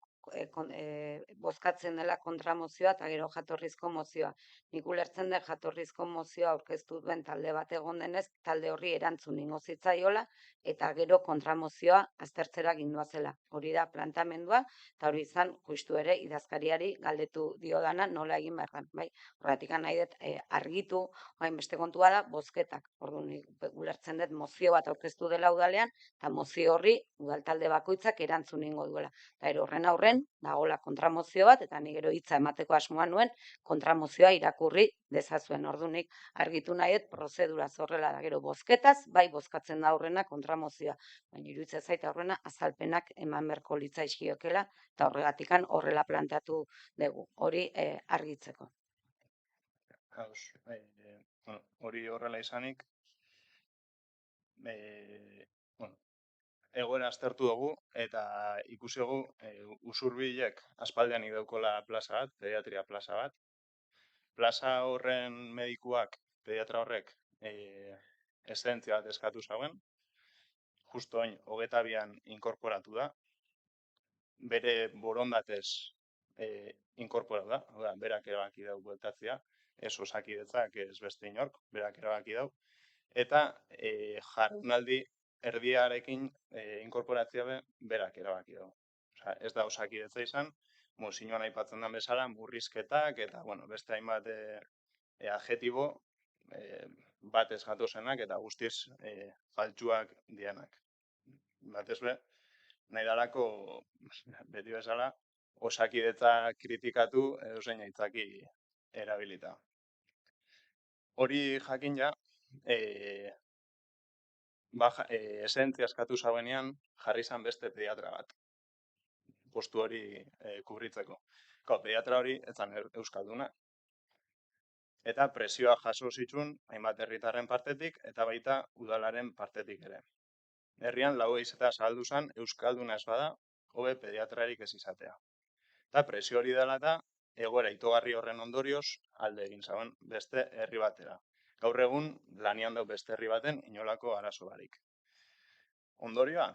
bozkatzen dela kontramozioa eta gero jatorrizko mozioa. Nik ulertzen dut jatorrizko mozioa aurkeztu duen talde bat egon denez, talde horri erantzun ingo zitzaiola eta gero kontramozioa aztertzera gindoazela. Hori da plantamendua eta hori izan justu ere idazkariari galdetu diodana nola egin behar den. Bai? Horretik nahi dut argitu, beste kontua da bozketak. Orduan ulertzen dut mozio bat aurkeztu dela udalean eta mozio horri udal talde bakoitzak erantzun ingo duela. Eta horren aurren dagoela kontramozio bat, eta ni gero hitza emateko asmoa nuen kontramozioa irakurri dezazuen. Ordunik argitu nahi dut prozedura horrela da gero bozketaz, bai bozkatzen da aurrena kontramozioa. Baina iruditzen zait aurrena azalpenak eman beharko litzaizkiokela eta horregatikan horrela planteatu dugu. Hori argitzeko. Hori horrela izanik, egoera aztertu dugu eta ikusi dugu Usurbilek aspaldean idaukola plaza bat, pediatria plaza bat. Plaza horren medikuak, pediatra horrek, eszentzia bat eskatu zauen. Justo oin, 22an inkorporatu da. Bere borondatez inkorporatu da, berak erabaki dau bueltatzea, ez osakidetzak ez beste inork, berak erabaki dau. Eta jardunaldi erdiarekin inkorporatzea berak erabaki dago. Ez da osakidetza izan, mozioan aipatzen den bezala, murrizketak eta beste hainbat adjetibo batez gatozenak eta guztiz faltsuak dianak. Batez be, nahi dalako beti bezala osakidetza kritikatu edozein aitzaki erabilita. Hori jakin ja, esentzia eskatu zauenean jarri zan beste pediatra bat. Postu hori kubritzeko. Pediatra hori etzan euskalduna. Eta presioa jaso zituen hainbat herritarren partetik eta baita udalaren partetik ere. Herrian 4 eta zabaldu zen euskalduna ez bada, hobe pediatrarik ez izatea. Eta presio hori dela eta egoera itogarri horren ondorioz alde egin zauen beste herri batera. Gaur egun lanian dau beste herri baten inolako arazo barik. Ondorioa,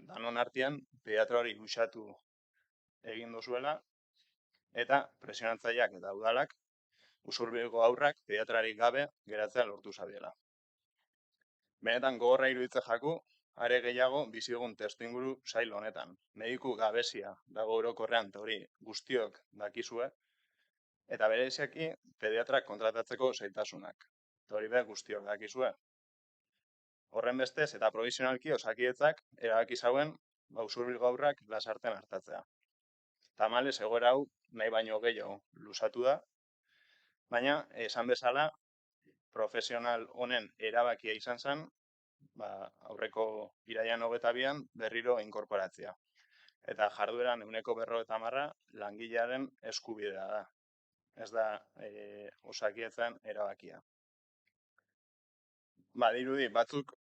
danon artean pediatra hori usatu egin dozuela eta presionatzaileak eta udalak Usurbilgo haurrak pediatrarik gabe geratzea lortu zabiela. Benetan gogorra iruditzen jaku, are gehiago bizigun testuinguru zail honetan. Mediku gabezia dago orokorrean eta hori guztiok dakizue, eta bereziki pediatrak kontratatzeko zailtasunak. Eta hori be guztiok dakizue. Horren bestez eta provisionalki Osakidetzak erabaki zauen usurbilgo haurrak lasarten hartatzea. Tamalez egoera hau nahi baino gehiago luzatu da, baina esan bezala profesional honen erabakia izan zen, aurreko iraian 22an berriro inkorporatzea. Eta jardueran 50% langilearen eskubidea da. Ez da Osakidetzan erabakia. Dirudi batzuk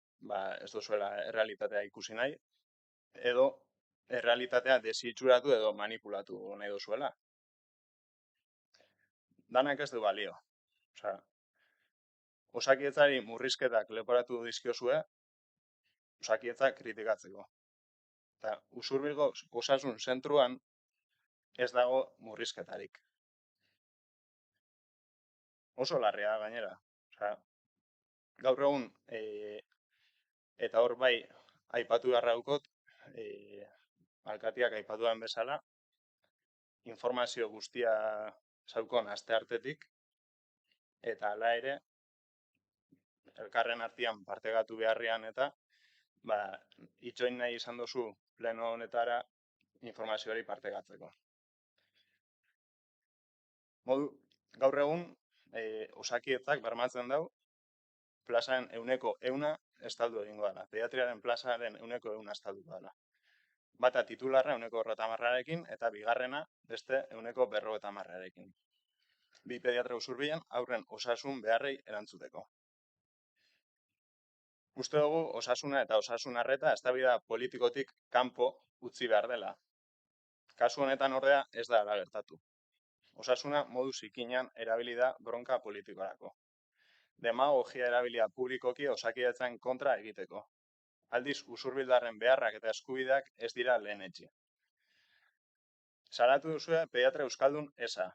ez duzuela errealitatea ikusi nahi, edo errealitatea desitxuratu edo manipulatu nahi duzuela. Danak ez du balio. Osakidetzari murrizketak leporatu dizkiozue, Osakidetza kritikatzeko. Eta Usurbilgo osasun zentruan ez dago murrizketarik. Oso larria da gainera. Gaur egun, eta hor bai aipatu beharra daukot, alkateak aipatuan bezala, informazio guztia zaukon asteartetik, eta hala ere, elkarren artean partekatu beharrean eta itxoin nahi izan duzu pleno honetara informazio hori partekatzeko. Gaur egun, Osakidetzak bermatzen dau, plazaren 100% estaldu egingo dela. Pediatriaren plazaren 100% estalduko dela. Bata titularra 150-rekin eta bigarrena beste 150-rekin. Bi pediatra Usurbilen haurren osasun beharrei erantzuteko. Uste dugu osasuna eta osasun arreta eztabaida politikotik kanpo utzi behar dela. Kasu honetan ordea ez da hala gertatu. Osasuna modu zikinan erabili da bronka politikorako. Demagogia erabilia publikoki Osakidetzan kontra egiteko. Aldiz usurbildarren beharrak eta eskubideak ez dira lehenetsi. Salatu duzue pediatra euskaldun eza.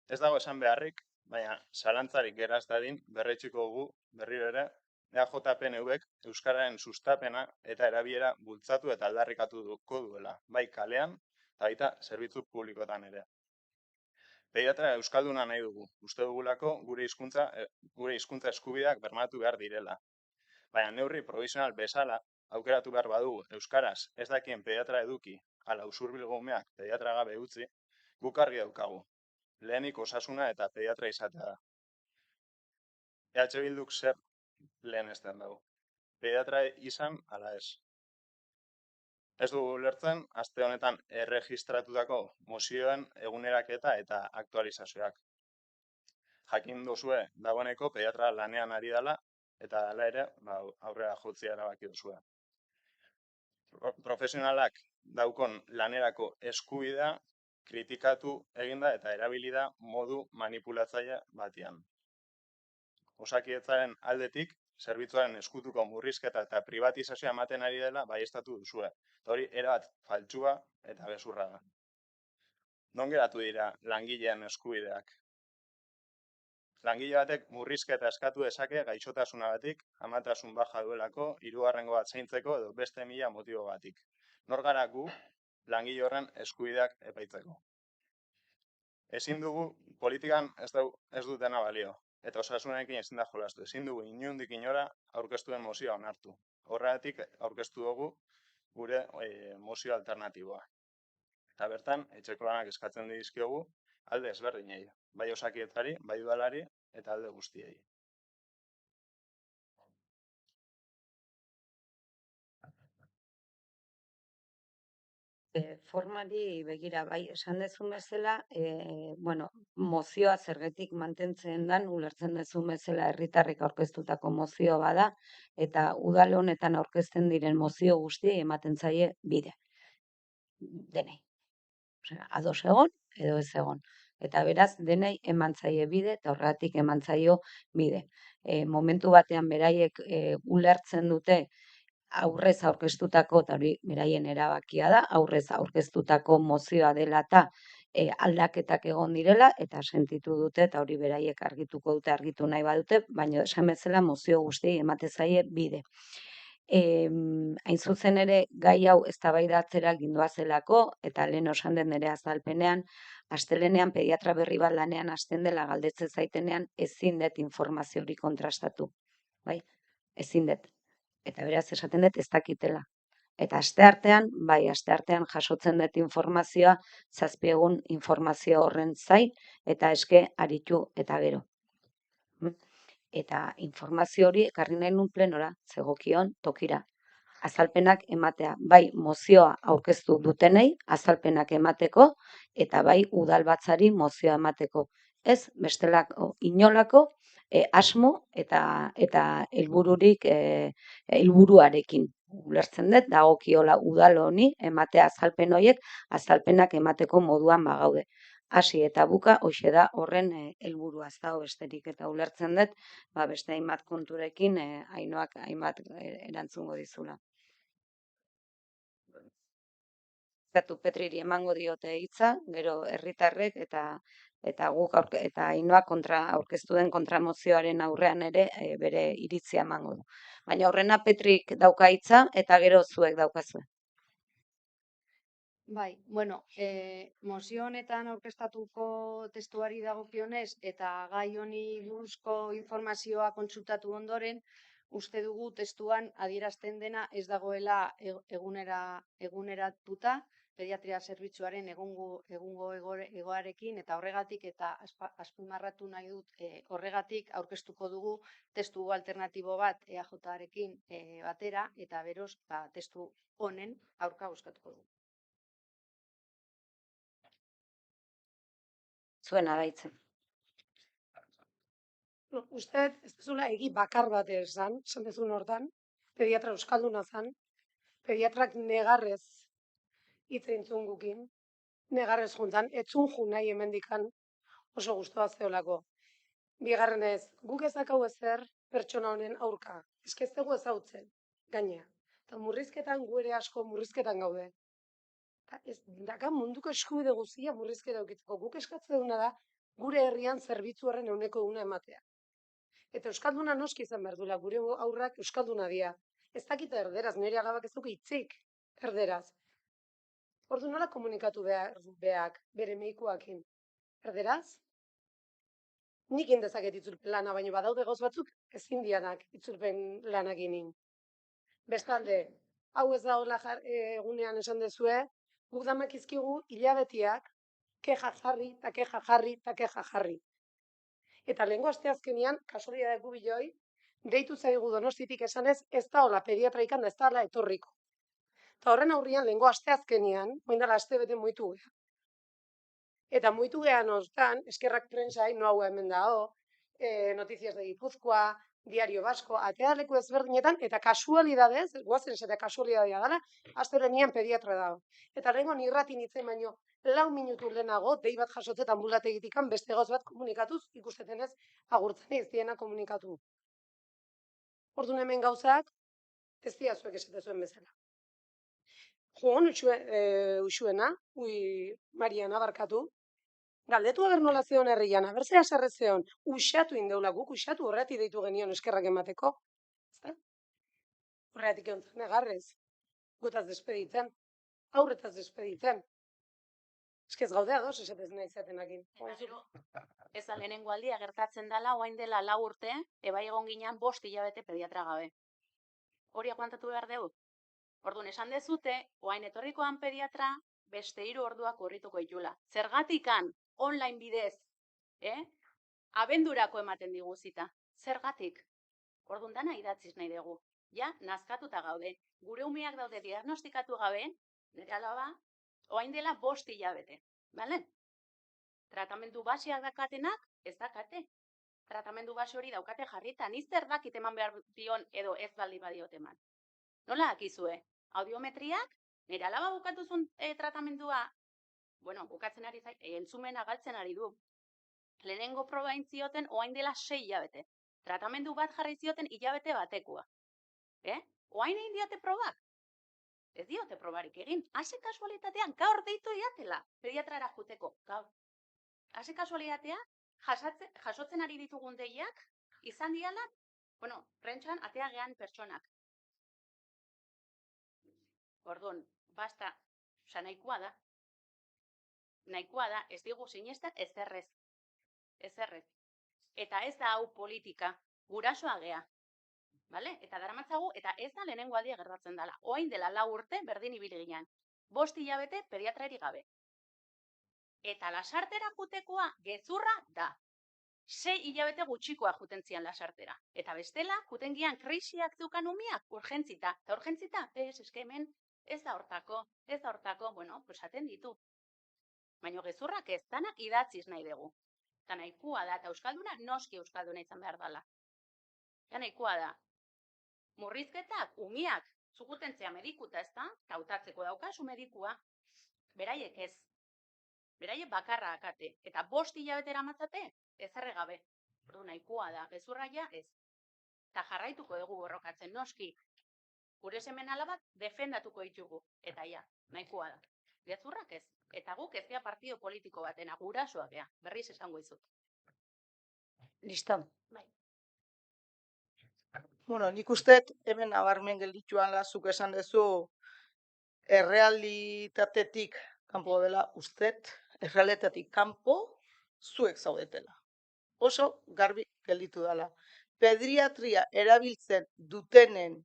Ez dago esan beharrik, baina zalantzarik geraz dadin berretxiko dugu berriro ere EAJPNVek euskararen sustapena eta erabilera bultzatu eta aldarrikatuko duela, bai kalean eta baita zerbitzu publikoetan ere. Pediatra euskalduna nahi dugu, uste dugulako gure hizkuntza eskubideak bermatu behar direla. Baina neurri provisional bezala aukeratu behar badugu euskaraz ez dakien pediatra eduki, ala Usurbilgo umeak pediatra gabe utzi, guk argi daukagu. Lehenik osasuna eta pediatra izatea da. EH Bilduk zer lehenesten dago. Pediatra izan ala ez. Ez dugu ulertzen aste honetan erregistratutako mozioen eguneraketa eta aktualizazioak. Jakin duzue dagoeneko pediatra lanean ari dela eta hala ere aurrera jotzea erabaki duzue. Profesionalak daukon lanerako eskubidea kritikatu eginda eta erabili da modu manipulatzaile batean. Osakidetzaren aldetik, zerbitzuaren eskutuko murrizketa eta privatizazioa ematen ari dela baieztatu duzue. Eta hori erabat faltsua eta gezurra da. Non geratu dira langileen eskubideak? Langile batek murrizketa eskatu dezake gaixotasunagatik, amatasun baja duelako, hirugarrengo bat zaintzeko edo beste 1000 motibo batik. Nor gara gu langile horren eskubideak epaitzeko. Ezin dugu politikan ez dutena balio, eta osasunarekin ezin da jolastu. Ezin dugu inondik inora aurkeztu den mozioa onartu. Horregatik aurkeztu dugu gure mozio alternatiboa. Eta bertan, etxeko lanak eskatzen dizkiogu alde ezberdinei, bai Osakidetzari, bai udalari eta alde guztiei. Formari begira, bai, esan dezun bezala, mozioa zergatik mantentzen dan, ulertzen dezun bezala herritarrek aurkeztutako mozio bada, eta udal honetan aurkezten diren mozio guztiei ematen zaie bide. Denei. Ados egon edo ez egon. Eta beraz, denei eman zaie bide, eta horregatik eman zaio bide. Momentu batean beraiek ulertzen dute aurrez aurkeztutako, eta hori beraien erabakia da, aurrez aurkeztutako mozioa dela eta aldaketak egon direla eta sentitu dute eta hori beraiek argituko dute, argitu nahi badute, baina esan bezala mozio guztiei emate zaie bide. Hain zuzen ere gai hau eztabaidatzera gindoazelako eta lehen osan den nire azalpenean, astelehenean pediatra berri bat lanean hasten dela galdetzen zaitenean ezin dut informazio hori kontrastatu. Bai, ezin dut. Eta beraz esaten dut ez dakitela. Eta asteartean jasotzen dut informazioa, 7 egun informazio horren zain eta eske aritu eta gero. Eta informazio hori ekarri nahi nun plenora, zegokion tokira. Azalpenak ematea, bai mozioa aurkeztu dutenei, azalpenak emateko, eta bai udalbatzari mozioa emateko. Ez, bestelako inolako asmo eta helburuarekin. Ulertzen dut, dagokiola udal honi ematea azalpen horiek, azalpenak emateko moduan bagaude. Hasi eta buka, hoxe da horren helburua, ez dago besterik, eta ulertzen dut, beste hainbat konturekin Ainoak hainbat erantzungo dizula. Petriri emango diote hitza, gero herritarrek eta guk eta Ainoak aurkeztu den kontramozioaren aurrean ere bere iritzia emango du. Baina aurrena Petrik dauka hitza eta gero zuek daukazue. Bai, bueno, mozio honetan aurkeztatuko testuari dagokionez eta gai honi buruzko informazioa kontsultatu ondoren, uste dugu testuan adierazten dena ez dagoela eguneratuta pediatria zerbitzuaren egungo egoarekin eta horregatik eta azpimarratu nahi dut horregatik aurkeztuko dugu testu alternatibo bat EAJ-arekin batera eta beroz testu honen aurka bozkatuko dugu. Zuena baitzen. Uste ez duzula egi bakar bat esan duzun hortan, pediatra euskalduna zan, pediatrak negarrez hitz entzun gukin, negarrez juntan, etzun ju nahi hemendikan oso gustoa zeolako. Bigarrenez, guk ez dakau ezer pertsona honen aurka, ez dugu ezautzen, gainea. Eta murrizketan gu ere asko murrizketan gaude. Ez daka munduko eskubide guztia murrizketa eukitzeko. Guk eskatzen duguna da, gure herrian zerbitzu horren 100% ematea. Eta euskalduna noski izan behar duela, gure aurrak euskalduna dira. Ez dakita erderaz, nire agabak ez dugu hitzik erderaz. Ordu nola komunikatu behak bere medikuakin? Erderaz? Nik indezaket itzulpen lana, baina badaude gauz batzuk ezin dianak itzulpen lanak inin. Bestalde, hau ez da hola egunean esan dezue, guk damakizkigu hilabetiak keja jarri, eta keja jarri, eta keja jarri. Eta lehengo asteazkenean, kasualidade gubiloi, deitu zaigu Donostitik esanez, ez da hola pediatraikan da ez da hola etorriko. Eta horren aurrian lehengo asteazkenean, moindala aste bete moitu geha. Eta moitu gehan hortan, eskerrak prensai, no hau hemen dao, Noticias de Gipuzkoa, Diario Basko, atealeku ezberdinetan, eta kasualidadez, guazen esatea kasualidadea dela, astelehenean pediatra dago. Eta lehengo irratin hitzen baino, 4 minutu lehenago, dei bat jasotzetan ambulategitikan beste gauz bat komunikatuz, ikusteten ez, agurtzen ez diena komunikatu. Orduan hemen gauzak, ez dira zuek esatezuen bezala. Joan usuena, Mariana barkatu, galdetu aber nola zeon herrian, aber zea sarre zeon, usatu indeula guk, usatu horretik deitu genion eskerrak emateko. Horretik egontzen negarrez, gutaz despeditzen, aurretaz despeditzen. Ez gaude ados esatez nahi zatenakin. Ez da lehenengo aldia gertatzen dela, oain dela 4 urte, ebai egon ginean 5 hilabete pediatra gabe. Hori aguantatu behar dugu. Orduan esan dezute, oain etorrikoan pediatra, beste 3 orduak korrituko itula. Zergatikan, online bidez, abendurako ematen digu zita. Zergatik? Orduan dana idatziz nahi dugu. Ja, nazkatuta gaude. Gure umeak daude diagnostikatu gabe, nire alaba, oain dela 5 hilabete. Bale? Tratamendu baseak dakatenak, ez dakate. Tratamendu base hori daukate jarrita. Ni zer dakit eman behar dion edo ez baldi badiot eman. Nola dakizue? Audiometriak, nire alaba bukatuzun tratamendua, bueno, bukatzen ari zait, entzumena galtzen ari du. Lehenengo proba intzioten oain dela 6 hilabete. Tratamendu bat jarri zioten hilabete batekoa. Oain egin diote probak? Ez diote probarik egin. Hase kasualitatean gaur deitu diatela pediatrara juteko. Gaur. Hase kasualitatea jasotzen ari ditugun deiak izan diala, prentxan atea gehan pertsonak. Orduan, basta, nahikoa da. Nahikoa da, ez digu sinesten ezerrez. Ezerrez. Eta ez da hau politika, gurasoa gea. Vale? Eta daramatzagu, eta ez da lehenengo aldia gertatzen dela. Oain dela 4 urte berdin ibili ginen. 5 hilabete pediatrari gabe. Eta lasartera jutekoa gezurra da. 6 hilabete gutxikoa juten zian lasartera. Eta bestela, juten gian krisiak zeukan umiak urgentzita. Eta urgentzita, hemen ez da hortako, aten ditu. Baina gezurrak ez, danak idatziz nahi dugu. Eta nahikoa da, eta euskalduna noski euskalduna izan behar dela. Eta nahikoa da. Murrizketak, umiak, zugutentzea medikuta ez da, eta hautatzeko daukazu medikua, beraiek ez. Beraiek bakarra akate, eta 5 hilabetera matzate, ezerre gabe. Ordu nahikoa da, gezurraia ez. Eta jarraituko dugu borrokatzen, noski. Gure semen alabak defendatuko ditugu, eta ja, nahikoa da. Gezurrak ez. Eta guk ez gea partido politiko batena, gurasoa gea, berriz esango izut. Listo. Bai. Bueno, nik uste hemen nabarmen geldituan zuk esan duzu errealitatetik kanpo dela ustet, errealitatetik kanpo zuek zaudetela. Oso garbi gelditu dela. Pediatria erabiltzen dutenen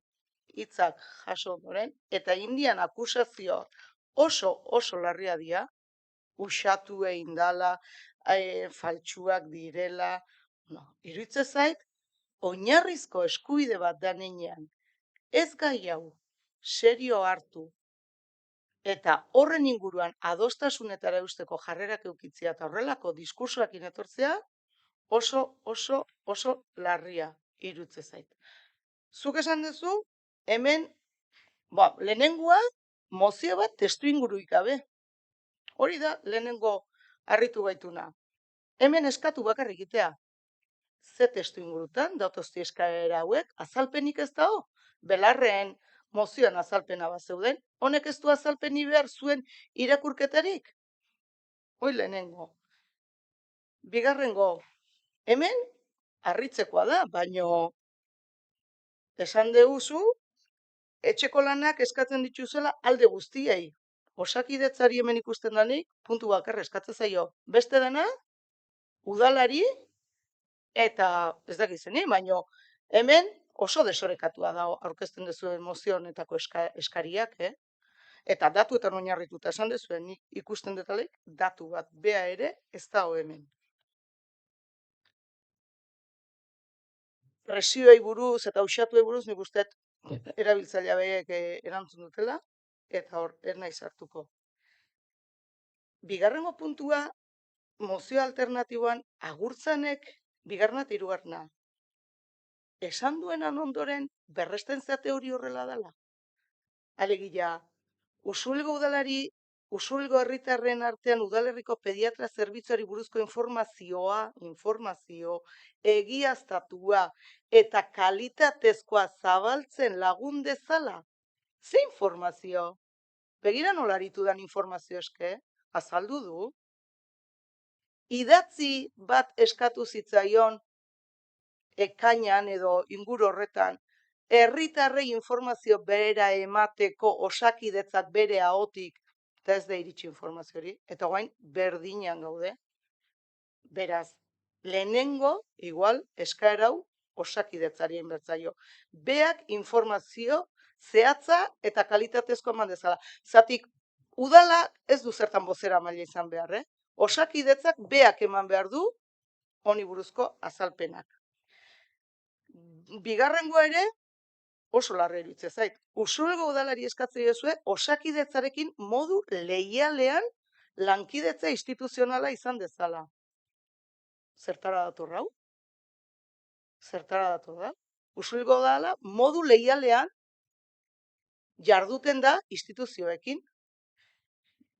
hitzak jaso ondoren, eta indian akusazio oso larria dira, usatu egin dala, faltsuak direla, iruditzen zait, oinarrizko eskubide bat danean, ez gai hau serio hartu, eta horren inguruan adostasunetara eusteko jarrerak eukitzea eta horrelako diskursoakin etortzea, oso larria iruditzen zait. Zuk esan duzu, hemen, lehenengoa, mozio bat testu inguruik gabe. Hori da, lehenengo harritu gaituna. Hemen eskatu bakarrik itea. Ze testu ingurutan, dautozti eskaera hauek, azalpenik ez dago. Belarren mozioan azalpena bat zeuden, honek ez du azalpeni behar zuen irakurketarik. Hoi lehenengo. Bigarrengo, hemen harritzekoa da, baino esan deguzu, etxeko lanak eskatzen dituzela alde guztiei. Osakidetzari hemen ikusten danik, puntu bakarra eskatzen zaio. Beste dena, udalari, eta ez dakit zenik, baino hemen oso desorekatua da aurkezten duzuen mozio honetako eskariak, Eta datuetan oinarrituta esan duzuen, nik ikusten detalek, datu bat bea ere ez dago hemen. Presioei buruz eta usatuei buruz nik uste erabiltzailea behiek erantzun dutela, eta hor, ez nahi sartuko. Bigarrengo puntua, mozio alternatiboan, agurtzanek, bigarrena eta hirugarrena. Esan duenan ondoren, berresten zate hori horrela dela. Alegia, Usurbilgo udalari, Usurbilgo herritarren artean udalerriko pediatra zerbitzuari buruzko informazio egiaztatua eta kalitatezkoa zabaltzen lagun dezala. Ze informazio? Begira nola aritu dan informazio eske? Azaldu du. Idatzi bat eskatu zitzaion ekainan edo inguru horretan, herritarrei informazio bera emateko Osakidetzak bere ahotik, eta ez da iritsi informazio hori, eta guain berdinean gaude. Beraz, lehenengo, igual, eskaera hau Osakidetzari egin bertzaio. Beak informazio zehatza eta kalitatezko eman dezala. Zatik, udala ez du zertan bozera maila izan behar, Osakidetzak beak eman behar du honi buruzko azalpenak. Bigarrengo ere, oso larria iruditzen zait. Usurbilgo udalari eskatzen diozue Osakidetzarekin modu leialean lankidetza instituzionala izan dezala. Zertara dator hau? Zertara dator da? Usurbilgo udala modu leialean jarduten da instituzioekin.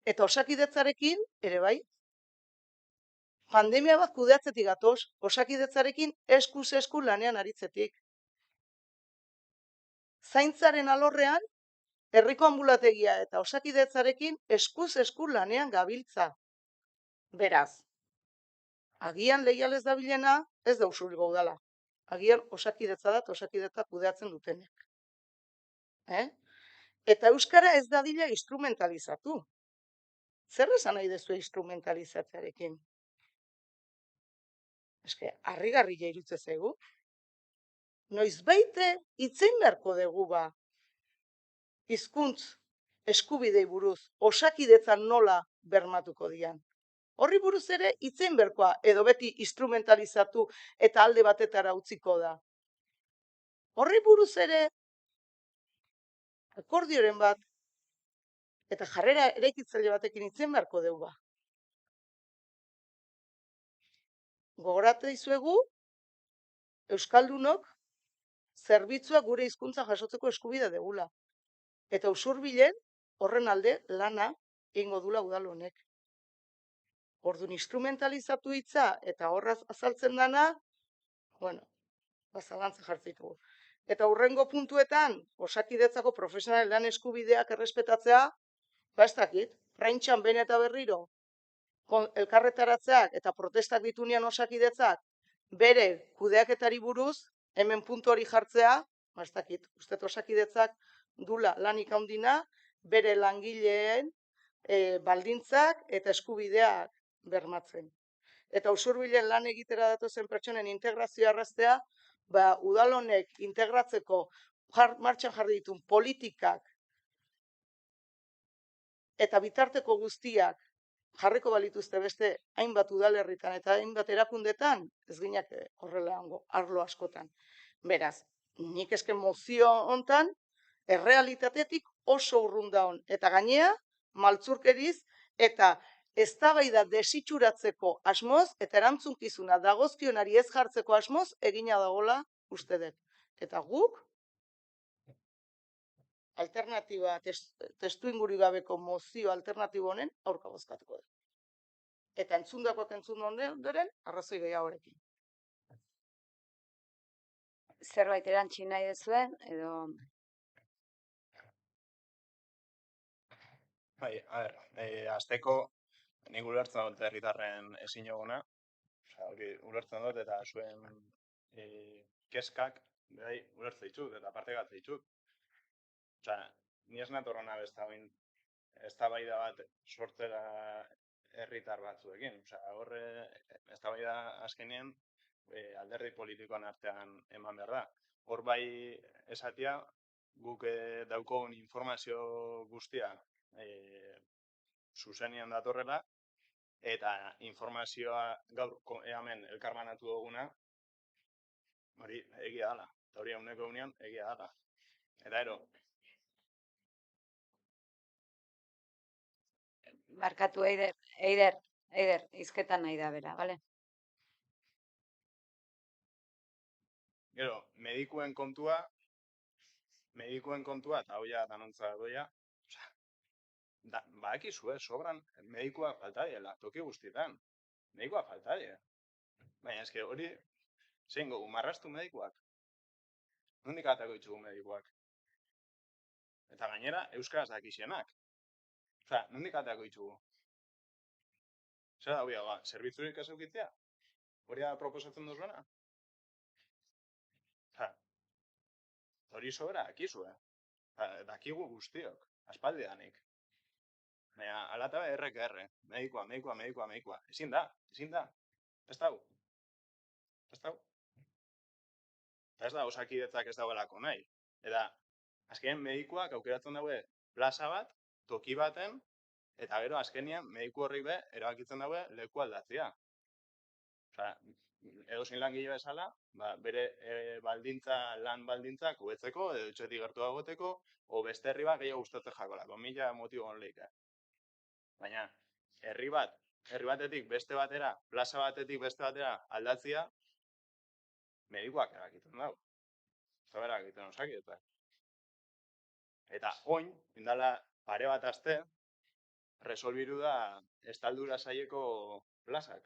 Eta Osakidetzarekin ere bai. Pandemia bat kudeatzetik gatoz, Osakidetzarekin eskuz esku lanean aritzetik. Zaintzaren alorrean, herriko ambulategia eta osakidetzarekin eskuz esku lanean gabiltza. Beraz, agian leial ez dabilena ez da Usurbilgo udala. Agian osakidetza da eta osakidetza kudeatzen dutenek. Eta euskara ez dadila instrumentalizatu. Zer esan nahi duzu instrumentalizatzearekin? Eske, harrigarria iruditzen zaigu. Noizbaite hitzein beharko dugu ba. Hizkuntz eskubidei buruz, osakidetzan nola bermatuko dian. Horri buruz ere hitzein beharkoa edo beti instrumentalizatu eta alde batetara utziko da. Horri buruz ere akordioren bat eta jarrera eraikitzaile batekin hitzein beharko dugu ba. Gogoratu dizuegu euskaldunok zerbitzua gure hizkuntza jasotzeko eskubidea degula. Eta Usurbilen horren alde lana egingo dula udal honek. Orduan instrumentalizatu hitza eta horraz azaltzen dana, bueno, zalantza jartzen ditugu. Eta hurrengo puntuetan, osakidetzako profesionalen lan eskubideak errespetatzea, ez dakit, prentxan behin eta berriro, elkarretaratzeak eta protestak ditunean osakidetzak, bere kudeaketari buruz, hemen puntu hori jartzea, ez dakit, uste osakidetzak dula lanik handina, bere langileen baldintzak eta eskubideak bermatzen. Eta Usurbilen lan egitera datozen pertsonen integrazioa erraztea, udal honek integratzeko martxan jarri ditun politikak eta bitarteko guztiak jarriko balituzte beste hainbat udalerritan eta hainbat erakundetan, ez ginak horrela arlo askotan. Beraz, nik eske mozio hontan, errealitatetik oso urrun daun. Eta gainea, maltzurkeriz eta eztabaida desitxuratzeko asmoz eta erantzunkizuna dagozkionari ez jartzeko asmoz egina dagoela uste dut. Eta guk alternatiba, testu inguru gabeko mozio alternatibo honen aurka bozkatuko dut. Eta entzundakoak entzun ondoren, arrazoi gehiagorekin. Zerbait erantzi nahi duzuen, edo... Bai, azteko, nik ulertzen dut herritarren ezinegona, hori ulertzen dut eta zuen keskak, bai, ulertzen ditut eta partegatzen ditut. Ni ez natorrona eztabaida bat sortzera herritar batzuekin. Horre, eztabaida azkenean alderdi politikoan artean eman behar da. Hor bai esatia, guk daukogun informazio guztia zuzenean datorrela, eta informazioa gaur hemen elkarbanatu duguna, hori egia dela. Eta hori eguneko egunean egia dela. Eta ero, Barkatu, Eider, izketan nahi da bera, bale? gero, medikuen kontua, eta hoia danontza doia, badakizue, sobran medikua falta diela, toki guztietan. Medikua falta diela. Baina eske hori, zein gogu, marrastu medikuak? Nondik atako ditugu medikuak? Eta gainera, euskaraz dakizienak. Nondik atako ditugu? Zer da hori hau, zerbitzurik ez eukitzea? Hori da proposatzen duzuena? Hori sobera, dakizue. Dakigu guztiok, aspaldidanik. Baina, alatabe errek erre. Medikua. Ezin da. Ez dau. Eta ez da osakidetzak ez dauelako nahi. Eta, azkenean medikuak aukeratzen daue plaza bat, toki baten, eta gero azkenean mediku horri be erabakitzen daue leku aldatzea. Edozein langile bezala, bere lan baldintzak hobetzeko, edo etxetik gertu egoteko, o beste herri bat gehiago gustatzen jakolako, mila motibo honleik. Baina, herri batetik beste batera, plaza batetik beste batera aldatzea, medikuak erabakitzen dago. Ez da berak egiten osakietak. Eta oin, indala pare bat aste, resolbiru da estaldura saieko plazak.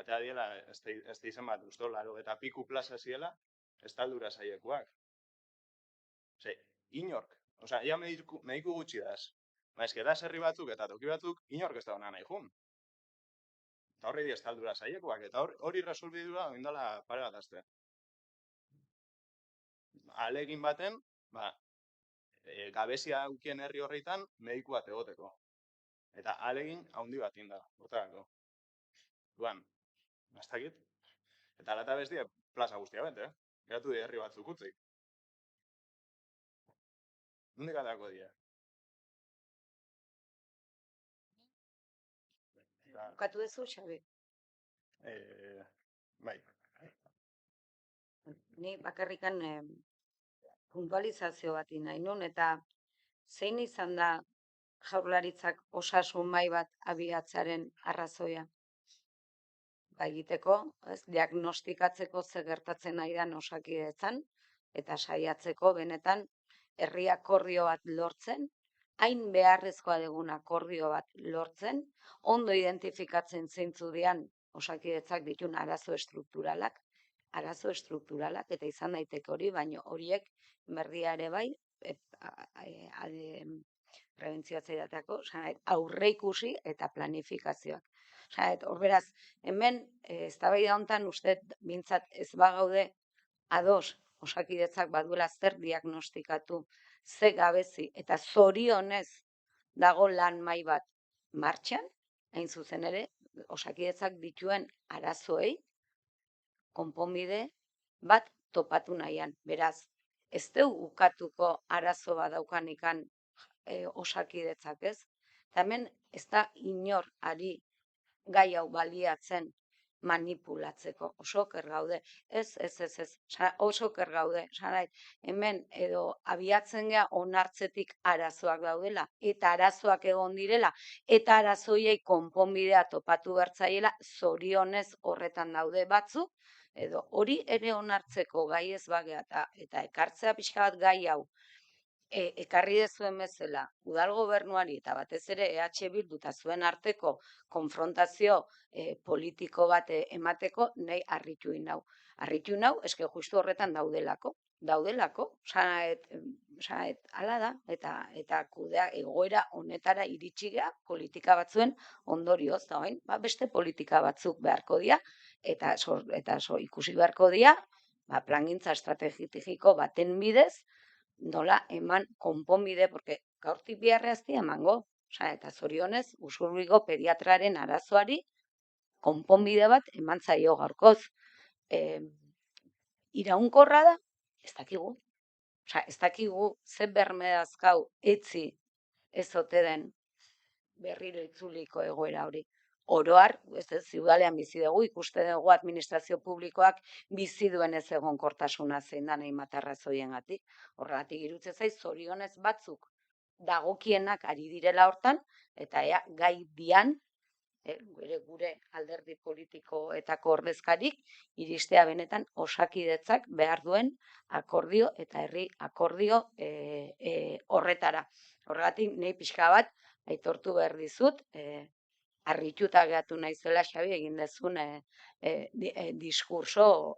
Atea diela, ez da izan bat, uste laro eta piku plaza ziela, estaldura saiekoak. Inork, Osea, ja mediku gutxi daz. Ba, eske da herri batzuk eta toki batzuk inork ez da ona nahi jun. Eta horri di estaldura saiekoak, eta hori resolbidura oindala pare bat azte. Alegin baten, ba, gabezia aukien herri horreitan mediku bat egoteko. Eta alegin haundi bat inda, hortarako. Duan, bastakit. Eta lata bestia plaza guztia bete, geratu di herri batzuk utzik. Nondik atako dira? Bukatu duzu, Xabi? Bai. Ni bakarrikan puntualizazio bat nahi nun, eta zein izan da Jaurlaritzak osasun mahai bat abiatzearen arrazoia? Ba, egiteko, diagnostikatzeko ze gertatzen ari da Osakidetzan, eta saiatzeko benetan herri akordio bat lortzen, hain beharrezkoa dugun akordio bat lortzen, ondo identifikatzen zeintzu dian Osakidetzak ditun arazo estrukturalak, eta izan daiteke hori, baino horiek berria ere bai, prebentzioatzaidatako, aurre ikusi eta planifikazioak. Hor beraz, hemen, eztabaida hontan uste bintzat ez bagaude ados Osakidetzak baduela zer diagnostikatu, ze gabezi, eta zorionez dago lan mahai bat martxan, hain zuzen ere, Osakidetzak dituen arazoei konponbide bat topatu nahian. Beraz, ez dugu ukatuko arazo bat daukanikan Osakidetzak, ez? Eta hemen ez da inor ari gai hau baliatzen manipulatzeko. Oso oker gaude. Ez. Oso oker gaude. Hemen edo abiatzen gea onartzetik arazoak daudela, eta arazoak egon direla, eta arazoiei konponbidea topatu bertzaiela, zorionez horretan daude batzuk, edo hori ere onartzeko gai ez bagea eta ekartzea pixka bat gai hau, ekarri dezuen bezala, udal gobernuari eta batez ere EH Bildu eta zuen arteko konfrontazio politiko bat emateko, nahi harritu inau. Harritu inau, eske justu horretan daudelako, hala da, eta kudea egoera honetara iritsi gea politika batzuen ondorioz, da orain, beste politika batzuk beharko dira, eta ikusi beharko dira, plangintza estrategiko baten bidez, nola eman konponbide, porque gaurtik biharra ez di emango, eta zorionez, Usurbilgo pediatraren arazoari konponbide bat eman zaio gaurkoz. Iraunkorra da, ez dakigu. Ez dakigu ze berme dazkau etzi ez ote den berriro itzuliko egoera hori. Oroar, udalean bizi dugu, ikuste dugu administrazio publikoak bizi duen ez egonkortasuna zein da nahi matarrazoiengatik. Horregatik iruditzen zaiz, zorionez batzuk dagokienak ari direla hortan, eta gai dian, gure alderdi politikoetako ordezkarik, iristea benetan Osakidetzak behar duen akordio eta herri akordio horretara. Horregatik, nahi pixka bat, aitortu behar dizut, harrituta gehatu naizela, Xabi, egin dezun diskurso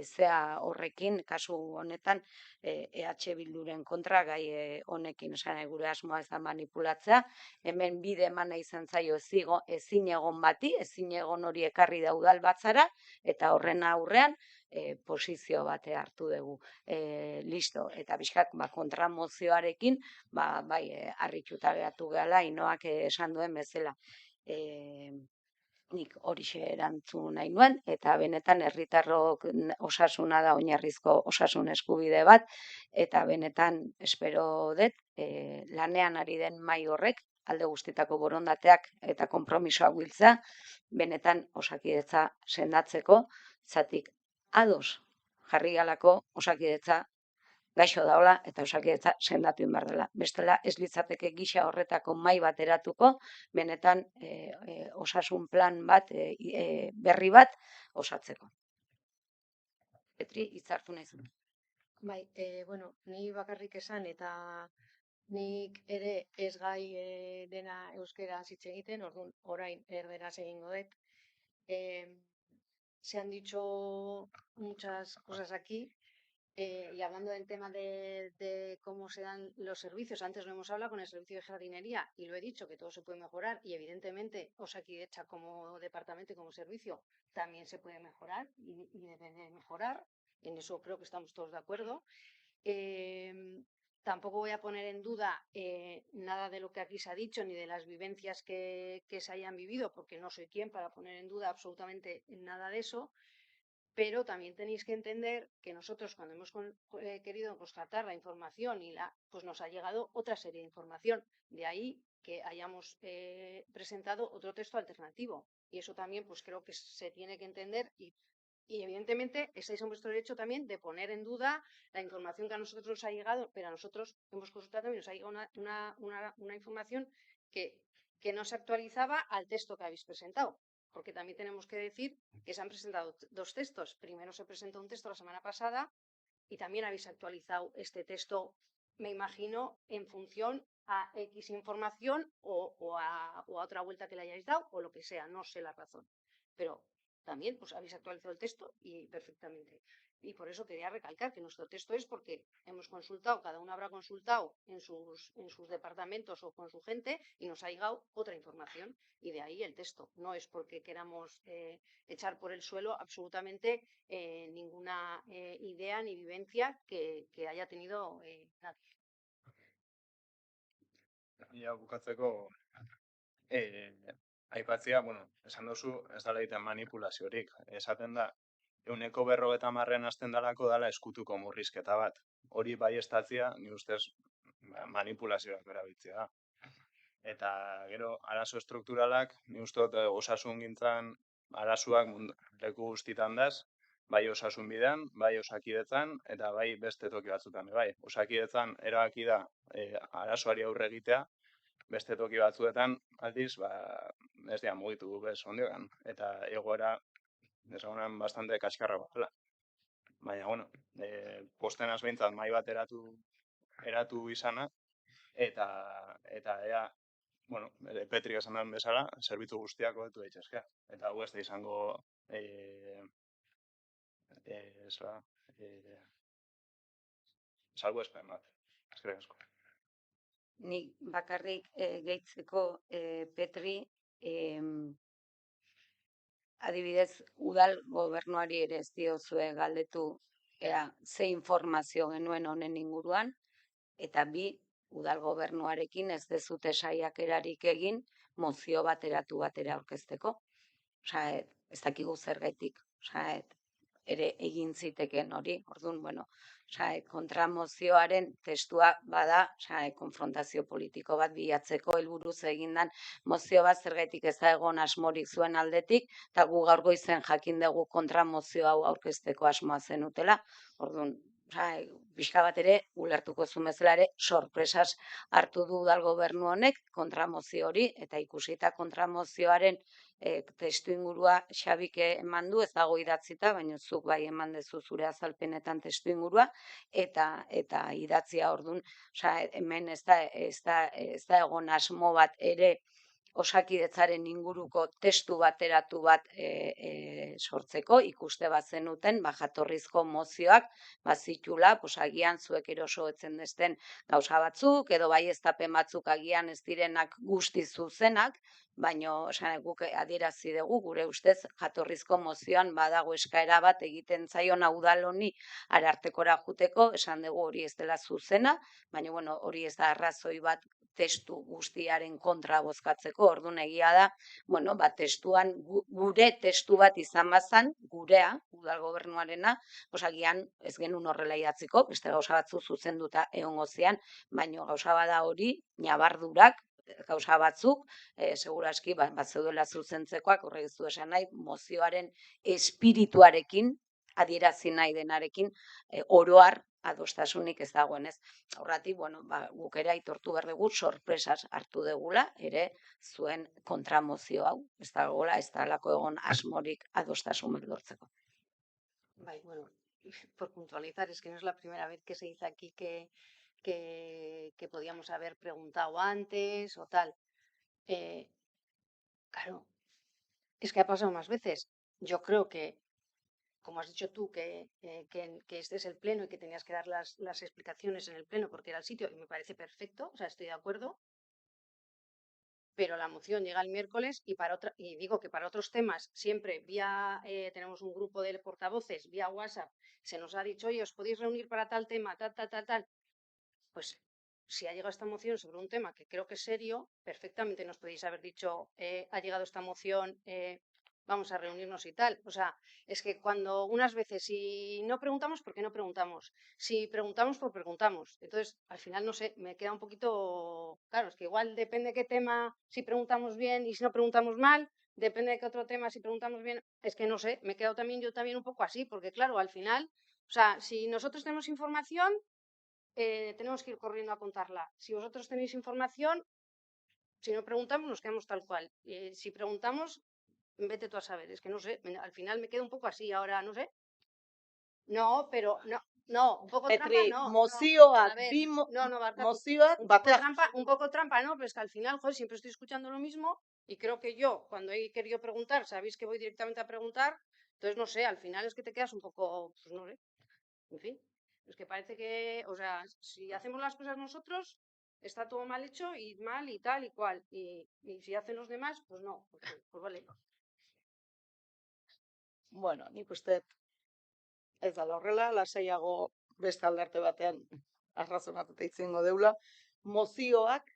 zea horrekin, kasu honetan, EH Bilduren kontra gai honekin, gure asmoa ez da manipulatzea, hemen bide emana izan zaio ezin egon bati, ezin egon hori ekarri da udal batzara, eta horren aurrean posizio bate hartu dugu. Listo, eta bizkat kontramozioarekin, bai, harrituta gehatu gehala, Inoak esan duen bezala. Nik horixe erantzun nahi nuen, eta benetan herritarrok osasuna da oinarrizko osasun eskubide bat, eta benetan espero dut lanean ari den mahai horrek, alde guztietako borondateak eta konpromisoak biltzea, benetan Osakidetza sendatzeko, zatik ados jarri galako Osakidetza gaixo daola eta Osakidetza sendatu inbar dela. Bestela ez litzateke gisa horretako mahai bat eratuko, benetan osasun plan bat, berri bat osatzeko. Petri, hitz hartu nahi zuen. Bai, ni bakarrik esan eta nik ere ez gai dena euskera hitz egiten, orduan orain erderaz egingo dut. Se han dicho muchas cosas aquí. Y hablando del tema de cómo se dan los servicios, antes lo hemos hablado con el servicio de jardinería y lo he dicho que todo se puede mejorar y evidentemente Osakidetza como departamento y como servicio también se puede mejorar y debe de mejorar. En eso creo que estamos todos de acuerdo. Tampoco voy a poner en duda nada de lo que aquí se ha dicho ni de las vivencias que se hayan vivido, porque no soy quien para poner en duda absolutamente nada de eso. Pero también tenéis que entender que nosotros cuando hemos querido constatar la información pues nos ha llegado otra serie de información. De ahí que hayamos presentado otro texto alternativo. Y eso también pues creo que se tiene que entender y evidentemente estáis en vuestro derecho también de poner en duda la información que a nosotros nos ha llegado, pero a nosotros hemos consultado y nos ha llegado una información que no se actualizaba al texto que habéis presentado. Porque también tenemos que decir que se han presentado dos textos. Primero se presentó un texto la semana pasada y también habéis actualizado este texto, me imagino, en función a X información o a otra vuelta que le hayáis dado o lo que sea, no sé la razón. Pero también pues habéis actualizado el texto y perfectamente. Y por eso quería recalcar que nuestro texto es porque hemos consultado, cada uno habrá consultado en sus departamentos o con su gente y nos ha llegado otra información y de ahí el texto. No es porque queramos echar por el suelo absolutamente ninguna idea ni vivencia que haya tenido nadie. Ja, bukatzeko, aipatzea, esan duzu, ez dela egiten manipulaziorik. Esaten da, 50%-en hasten dalako dala eskutuko murrizketa bat. Hori baieztatzea, ni ustez, manipulazioak erabiltzea da. Eta gero, arazo estrukturalak, ni uste dut osasungintzan arazoak leku guztitan daz, bai osasun bidean, bai Osakidetzan, eta bai beste toki batzutan. Bai, Osakidetzan erabaki da arazoari aurre egitea, beste toki batzuetan, aldiz, ez dira mugitu bez ondiogan. Eta egoera, esagunan bastante kaskarra batela. Baina, bueno, postenaz behintzat mai bat eratu izana, eta ea, bueno, Petri esan den bezala, zerbitzu guztiak hobetu daitezke. Eta hau ez da izango salbuespen bat. Eskerrik asko. Nik bakarrik gehitzeko Petri, adibidez, udal gobernuari ere ez diozue galdetu ze informazio genuen honen inguruan, eta bi, udal gobernuarekin ez dezute saiakerarik egin mozio bateratu batera aurkezteko. Osea, ez dakigu zergatik, osea, ere egin zitekeen hori. Orduan, bueno, kontramozioaren testua bada, konfrontazio politiko bat bilatzeko helburuz egindan mozio bat zergatik ez da egon asmorik zuen aldetik, eta gu gaur goizen jakin dugu kontramozio hau aurkezteko asmoa zenutela. Orduan, pixka bat ere, ulertuko zuen bezala ere, sorpresaz hartu du udal gobernu honek kontramozio hori, eta ikusita kontramozioaren testu ingurua Xabik eman du, ez dago idatzita, baina zuk bai eman dezu zure azalpenetan testu ingurua, eta idatzia orduan, hemen ez da egon asmo bat ere Osakidetzaren inguruko testu bateratu bat sortzeko, ikuste bat zenuten, jatorrizko mozioak, zitula, agian zuek eroso etzen desten gauza batzuk, edo baieztapen batzuk agian ez direnak guzti zuzenak, baina guk adierazi dugu, gure ustez, jatorrizko mozioan badago eskaera bat egiten zaiona udal honi arartekora juteko, esan dugu hori ez dela zuzena, baina bueno, hori ez da arrazoi bat testu guztiaren kontra bozkatzeko, orduan egia da, bueno, testuan gure testu bat izan bazan, gurea, udal gobernuarena, agian ez genuen horrela idatziko, beste gauza batzu zuzenduta egongo zian, baina gauza bada hori, nabardurak, gauza batzuk, seguraski batzeudela zuzentzekoak, horrek ez du esan nahi, mozioaren espirituarekin, adierazi nahi denarekin, oroar adostasunik ez dagoenez. Horratik, bueno, guk ere aitortu behar dugu, sorpresaz hartu degula, ere zuen kontramozio hau, ez dagoela, ez dalako egon asmorik adostasun lortzeko. Bai, bueno, por puntualizar, es que no es la primera vez que se dice aquí que podíamos haber preguntado antes o tal. Claro, es que ha pasado más veces. Yo creo que como has dicho tú, que este es el pleno y que tenías que dar las explicaciones en el pleno porque era el sitio, y me parece perfecto, o sea, estoy de acuerdo. Pero la moción llega el miércoles y digo que para otros temas siempre tenemos un grupo de portavoces vía WhatsApp, se nos ha dicho, oye, os podéis reunir para tal tema, tal. Pues si ha llegado esta moción sobre un tema que creo que es serio, perfectamente nos podéis haber dicho, ha llegado esta moción, vamos a reunirnos y tal. O sea, es que cuando unas veces si no preguntamos, ¿por qué no preguntamos? Si preguntamos, pues preguntamos. Entonces, al final, no sé, me queda un poquito... Claro, es que igual depende de qué tema, si preguntamos bien y si no preguntamos mal, depende de qué otro tema, si preguntamos bien, es que no sé, me he quedado yo también un poco así, porque claro, al final, o sea, si nosotros tenemos información, tenemos que ir corriendo a contarla. Si vosotros tenéis información, si no preguntamos, nos quedamos tal cual. Si preguntamos, vete tú a saber. Es que no sé, al final me quedo un poco así, ahora no sé. No, pero no, un poco trampa, Petri, no. mozioak, A ver, bi Barkatu, mozioak batean un poco trampa, no, pero es que al final, joder, siempre estoy escuchando lo mismo y creo que yo, cuando he querido preguntar, sabéis que voy directamente a preguntar, entonces no sé, al final es que te quedas un poco, pues no sé, en fin. Es que parece que, o sea, si hacemos las cosas nosotros, está todo mal hecho y mal y tal y cual. Y si hacen los demás, pues no, pues vale. Bueno, nik uste ez da horrela, lasaiago beste aldarte batean arrazonatuta izango deula. Mozioak,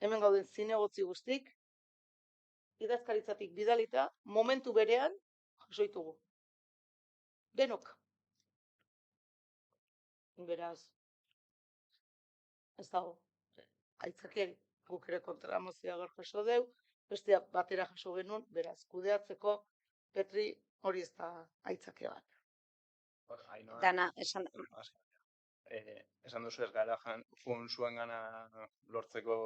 hemen gauden zinegotzi guztik, idazkaritzatik bidalita, momentu berean, jaso ditugu. Denok. Beraz, ez dago. Aitzakiari, guk ere kontra mozioa gaur jaso deu, bestea batera jaso genuen, beraz, kudeatzeko, Petri, hori ez da aitzakia bat. Dana, esan, Esan duzu ez gara jun zuen gana lortzeko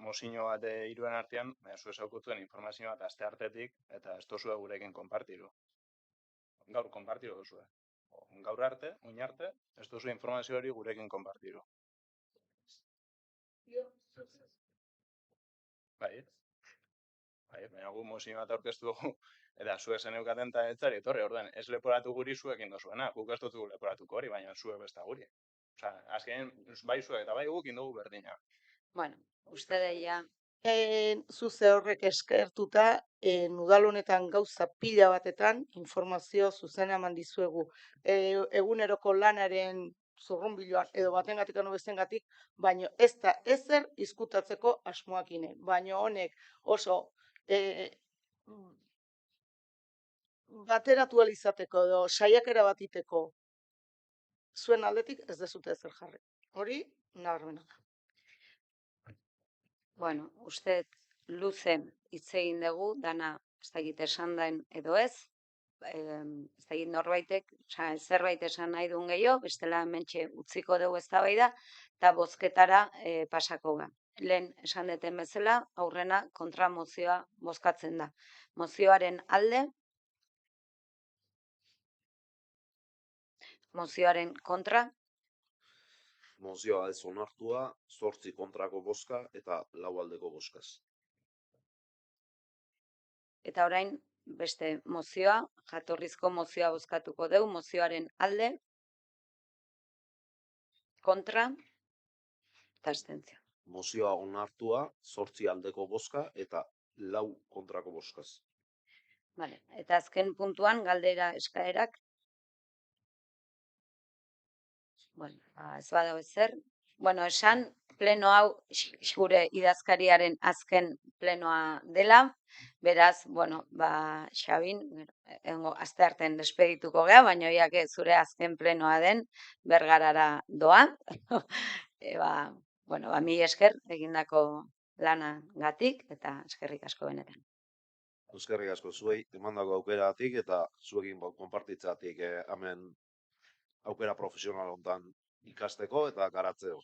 mozio bat hiruen artean, baina zu esaukutuen informazio bat aste artetik, eta ez dozue gurekin konpartiru. Gaur konpartiru duzue. Gaur arte, oin arte, ez duzue informazio hori gurekin konpartiru. Bai, baina gu mozio bat aurkeztu dugu, eta zuek zeneukaten eta etzari etorri, orduan, ez leporatu guri zuekin dozuena, guk ez dutu leporatuko hori, baina zuek besta guri. Osa, azken, bai zuek eta bai guk indugu berdina. bueno, uste deia, Zuze horrek eskertuta, udal honetan gauza pila batetan informazio zuzena eman dizuegu. Eguneroko lanaren zurrunbiloan edo batengatik edo bestengatik, baino ez da ezer izkutatzeko asmoakine. Baino honek oso bateratu ahal izateko edo saiakera bat iteko zuen aldetik ez dezute ezer jarri. Hori, nabarmena da. bueno, uste luze hitz egin dugu, dana ez dakit esan den edo ez, ez dakit norbaitek, zerbait esan nahi duen gehiago, bestela hementxe utziko dugu eztabaida eta bozketara pasako ga. Lehen esan deten bezala, aurrena kontra mozioa bozkatzen da. Mozioaren alde, mozioaren kontra, Mozioa ez onartua, 8 kontrako bozka eta 4 aldeko bozkaz. eta orain beste mozioa, jatorrizko mozioa bozkatuko dugu, mozioaren alde, kontra eta abstentzio. Mozioa onartua, 8 aldeko bozka eta 4 kontrako bozkaz. Vale. Eta azken puntuan galdera eskaerak. Bueno, ez badago ezer. Bueno, esan pleno hau gure idazkariaren azken plenoa dela. Beraz, bueno, Xabin, asteartean despedituko gea, baina oiak zure azken plenoa den Bergarara doa. Bueno, mi esker egindako lanagatik eta eskerrik asko benetan. Eskerrik asko zuei emandako aukeragatik eta zuekin konpartitzatik hemen aukera profesional hontan ikasteko eta garatzeko.